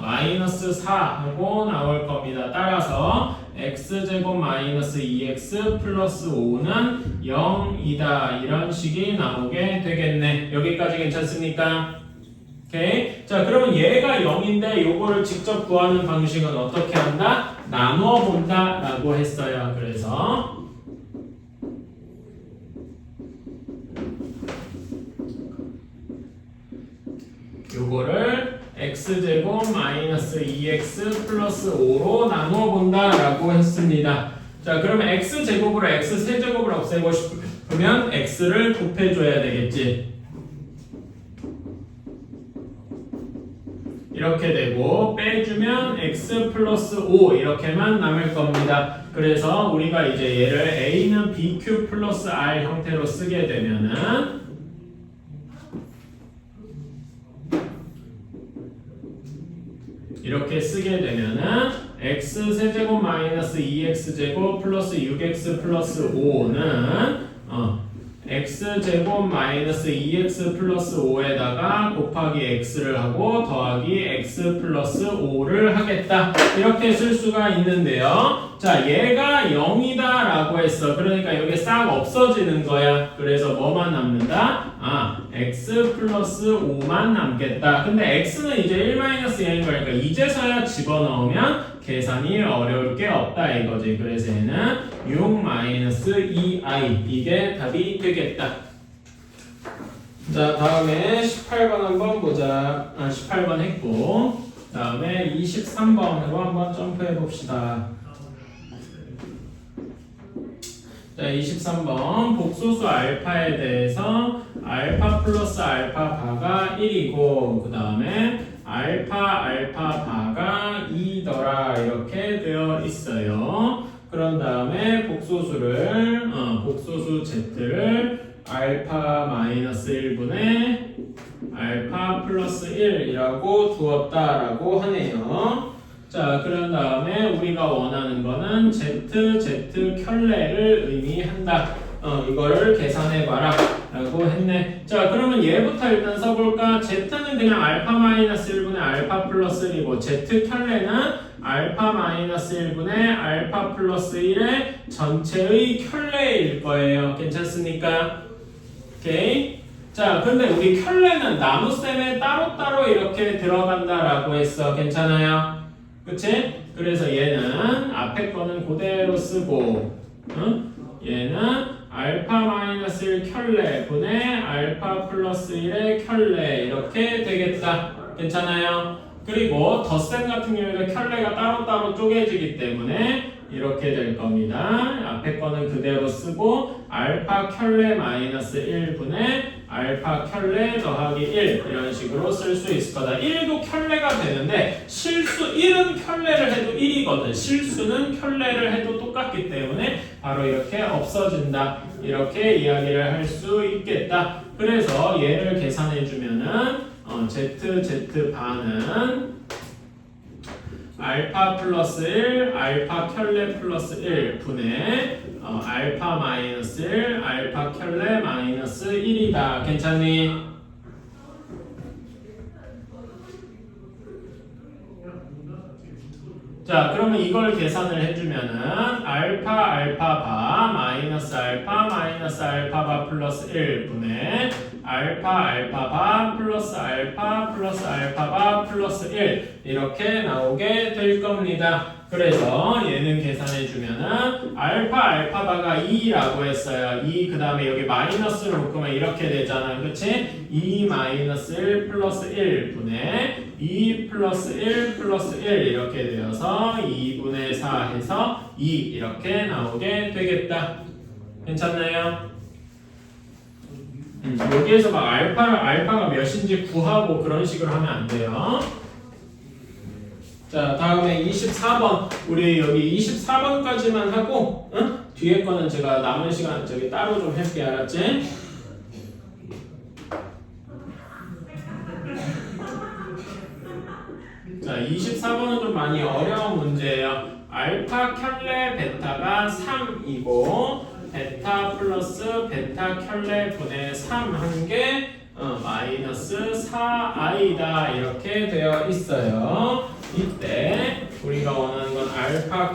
마이너스 4 하고 나올 겁니다. 따라서 x제곱 마이너스 2x 플러스 5는 0이다. 이런 식이 나오게 되겠네. 여기까지 괜찮습니까? 오케이. 자, 그러면 얘가 0인데 요거를 직접 구하는 방식은 어떻게 한다? 나누어 본다 라고 했어요. 그래서 요거를 x제곱 마이너스 2x 플러스 5로 나누어 본다 라고 했습니다. 자, 그러면 x제곱으로 x세제곱을 없애고 싶으면 x를 곱해줘야 되겠지. 이렇게 되고 빼주면 x 플러스 5 이렇게만 남을 겁니다. 그래서 우리가 이제 얘를 a는 bq 플러스 r 형태로 쓰게 되면은 이렇게 쓰게 되면은 x 세제곱 마이너스 2x제곱 플러스 6x 플러스 5는 x제곱 마이너스 2x 플러스 5에다가 곱하기 x를 하고 더하기 x 플러스 5를 하겠다. 이렇게 쓸 수가 있는데요. 자, 얘가 0이다 라고 했어. 그러니까 여기 싹 없어지는 거야. 그래서 뭐만 남는다? x 플러스 5만 남겠다. 근데 x는 이제 1-0인 거니까 이제서야 집어넣으면 계산이 어려울 게 없다 이거지. 그래서 얘는 6-2i 이게 답이 되겠다. 자, 다음에 18번 한번 보자. 18번 했고 다음에 23번으로 한번 점프해 봅시다. 자, 23번 복소수 알파에 대해서 알파 플러스 알파 바가 1이고 그 다음에 알파 바가 2더라 이렇게 되어 있어요. 그런 다음에 복소수를 복소수 z를 알파 마이너스 1분의 알파 플러스 1이라고 두었다라고 하네요. 자, 그런 다음에 우리가 원하는 거는 z 켤레를 의미한다. 이거를 계산해봐라 라고 했네. 자, 그러면 얘부터 일단 써볼까? z는 그냥 알파 마이너스 1분의 알파 플러스 1이고 z 켤레는 알파 마이너스 1분의 알파 플러스 1의 전체의 켤레일 거예요. 괜찮습니까? 오케이. 자, 근데 우리 켤레는 나눗셈에 따로따로 이렇게 들어간다라고 했어. 괜찮아요? 그치? 그래서 얘는 앞에 거는 그대로 쓰고 얘는 알파 마이너스 1 켤레 분의 알파 플러스 1의 켤레 이렇게 되겠다. 괜찮아요? 그리고 덧셈 같은 경우에는 켤레가 따로따로 쪼개지기 때문에 이렇게 될 겁니다. 앞에 거는 그대로 쓰고 알파 켤레 마이너스 1분의 알파 켤레 더하기 1 이런 식으로 쓸 수 있을 거다. 1도 켤레가 되는데 실수 1은 켤레를 해도 1이거든. 실수는 켤레를 해도 똑같기 때문에 바로 이렇게 없어진다. 이렇게 이야기를 할 수 있겠다. 그래서 얘를 계산해 주면은 z 반은 알파 플러스 1, 알파 켤레 플러스 1 분의 알파 마이너스 1, 알파 켤레 마이너스 1이다. 괜찮니? 자, 그러면 이걸 계산을 해주면은 알파 바 플러스 1 분의 알파 바 플러스 알파 바 플러스 1 이렇게 나오게 될 겁니다. 그래서 얘는 계산해주면은 알파 바가 2라고 했어요. 2 그 다음에 여기 마이너스를 묶으면 이렇게 되잖아. 그치? 2 마이너스 1 플러스 1 분의 2 플러스 1 플러스 1 이렇게 되어서 2분의 4 해서 2 이렇게 나오게 되겠다. 괜찮나요? 여기에서 막 알파가 몇인지 구하고 그런 식으로 하면 안 돼요. 자, 다음에 24번. 우리 여기 24번까지만 하고, 응? 뒤에 거는 제가 남은 시간 저기 따로 좀 할게, 알았지? 자, 24번은 좀 많이 어려운 문제예요. 알파 켤레 베타가 3이고, 베타 플러스 베타 켤레 분의 3 한 개, 마이너스 4i다. 이렇게 되어 있어요. 이때 우리가 원하는 건 알파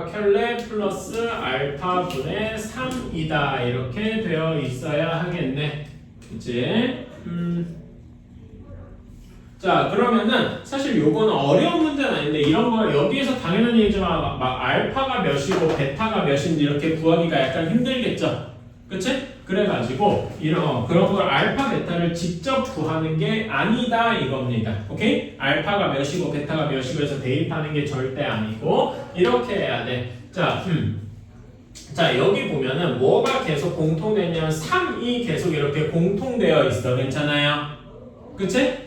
켤레 플러스 알파 분의 3이다. 이렇게 되어 있어야 하겠네. 그치? 자, 그러면은 사실 요거는 어려운 문제는 아닌데 이런 거 여기에서 당연한 얘기지만 막 알파가 몇이고 베타가 몇인지 이렇게 구하기가 약간 힘들겠죠? 그치? 그래가지고 그런 걸 알파 베타를 직접 구하는 게 아니다 이겁니다. 오케이? 알파가 몇이고 베타가 몇이고 해서 대입하는 게 절대 아니고 이렇게 해야 돼. 자, 여기 보면은 뭐가 계속 공통되냐면 3이 계속 이렇게 공통되어 있어. 괜찮아요? 그치?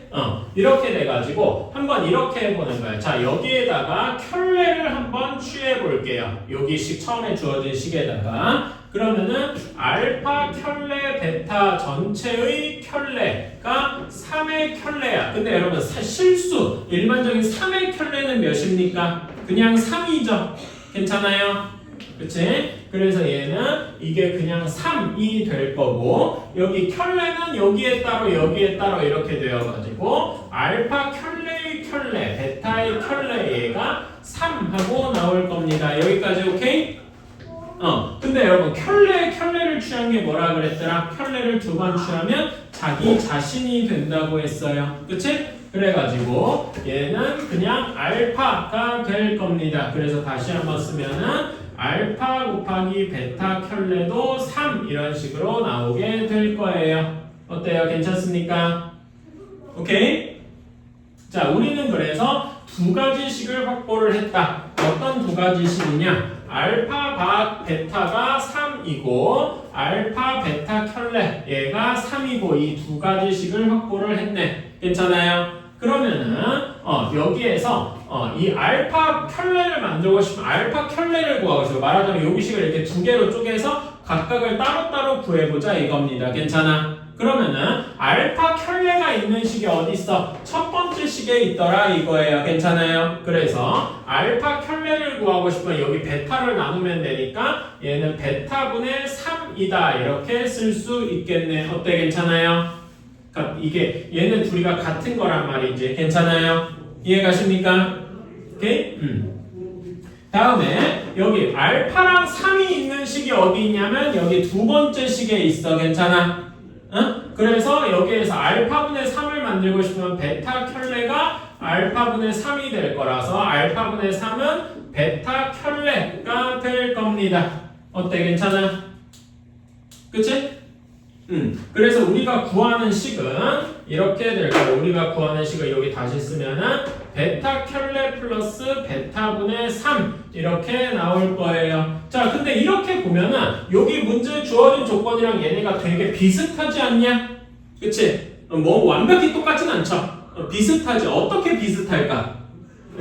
이렇게 돼가지고 한번 이렇게 해보는 거야. 자, 여기에다가 켤레를 한번 취해 볼게요. 여기 처음에 주어진 식에다가 그러면은 알파 켤레 베타 전체의 켤레가 3의 켤레야. 근데 여러분 실수 일반적인 3의 켤레는 몇입니까? 그냥 3이죠. 괜찮아요? 그치? 그래서 얘는 이게 그냥 3이 될 거고 여기 켤레는 여기에 따로 이렇게 되어가지고 알파 켤레의 켤레 베타의 켤레 얘가 3하고 나올 겁니다. 여기까지 오케이? 근데 여러분 켤레를 취한 게 뭐라 그랬더라? 켤레를 2번 취하면 자기 자신이 된다고 했어요. 그치? 그래가지고 얘는 그냥 알파가 될 겁니다. 그래서 다시 한번 쓰면은 알파 곱하기 베타 켤레도 3 이런 식으로 나오게 될 거예요. 어때요? 괜찮습니까? 오케이? 자, 우리는 그래서 두 가지 식을 확보를 했다. 어떤 두 가지 식이냐? 알파 베타가 3이고 알파 베타 켤레 얘가 3이고 이 두 가지 식을 확보를 했네. 괜찮아요? 그러면은 여기에서 이 알파 켤레를 만들고 싶으면 알파 켤레를 구하고 싶어. 말하자면 여기 식을 이렇게 두 개로 쪼개서 각각을 따로따로 구해보자 이겁니다. 괜찮아? 그러면은 알파 켤레가 있는 식이 어디 있어? 첫 번째 식에 있더라 이거예요. 괜찮아요? 그래서 알파 켤레를 구하고 싶으면 여기 베타를 나누면 되니까 얘는 베타분의 3이다 이렇게 쓸 수 있겠네. 어때? 괜찮아요? 그러니까 이게 얘는 둘이가 같은 거란 말이지. 괜찮아요? 이해가십니까? 오케이? 다음에 여기 알파랑 3이 있는 식이 어디 있냐면 여기 두 번째 식에 있어. 괜찮아? 그래서 여기에서 알파분의 3을 만들고 싶으면 베타 켤레가 알파분의 3이 될 거라서 알파분의 3은 베타 켤레가 될 겁니다. 어때? 괜찮아? 그치? 그래서 우리가 구하는 식은 이렇게 될 거예요. 우리가 구하는 식을 여기 다시 쓰면은 베타 켤레 플러스 베타분의 3 이렇게 나올 거예요. 자, 근데 이렇게 보면은 여기 문제에 주어진 조건이랑 얘네가 되게 비슷하지 않냐? 그치? 뭐 완벽히 똑같진 않죠? 비슷하지. 어떻게 비슷할까?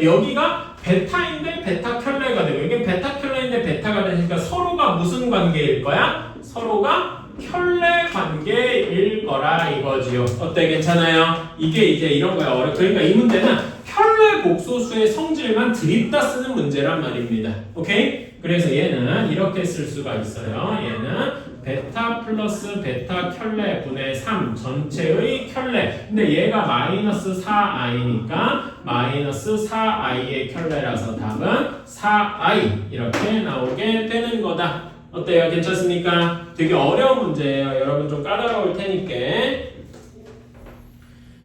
여기가 베타인데 베타 켤레가 되고 이게 베타 켤레인데 베타가 되니까 서로가 무슨 관계일 거야? 서로가 켤레 관계일 거라 이거지요. 어때? 괜찮아요? 이게 이제 이런 거야. 그러니까 이 문제는 켤레 복소수의 성질만 드립다 쓰는 문제란 말입니다. 오케이? 그래서 얘는 이렇게 쓸 수가 있어요. 얘는 베타 플러스 베타 켤레 분의 3 전체의 켤레. 근데 얘가 마이너스 4i니까 마이너스 4i의 켤레라서 답은 4i 이렇게 나오게 되는 거다. 어때요? 괜찮습니까? 되게 어려운 문제예요. 여러분 좀 까다로울 테니까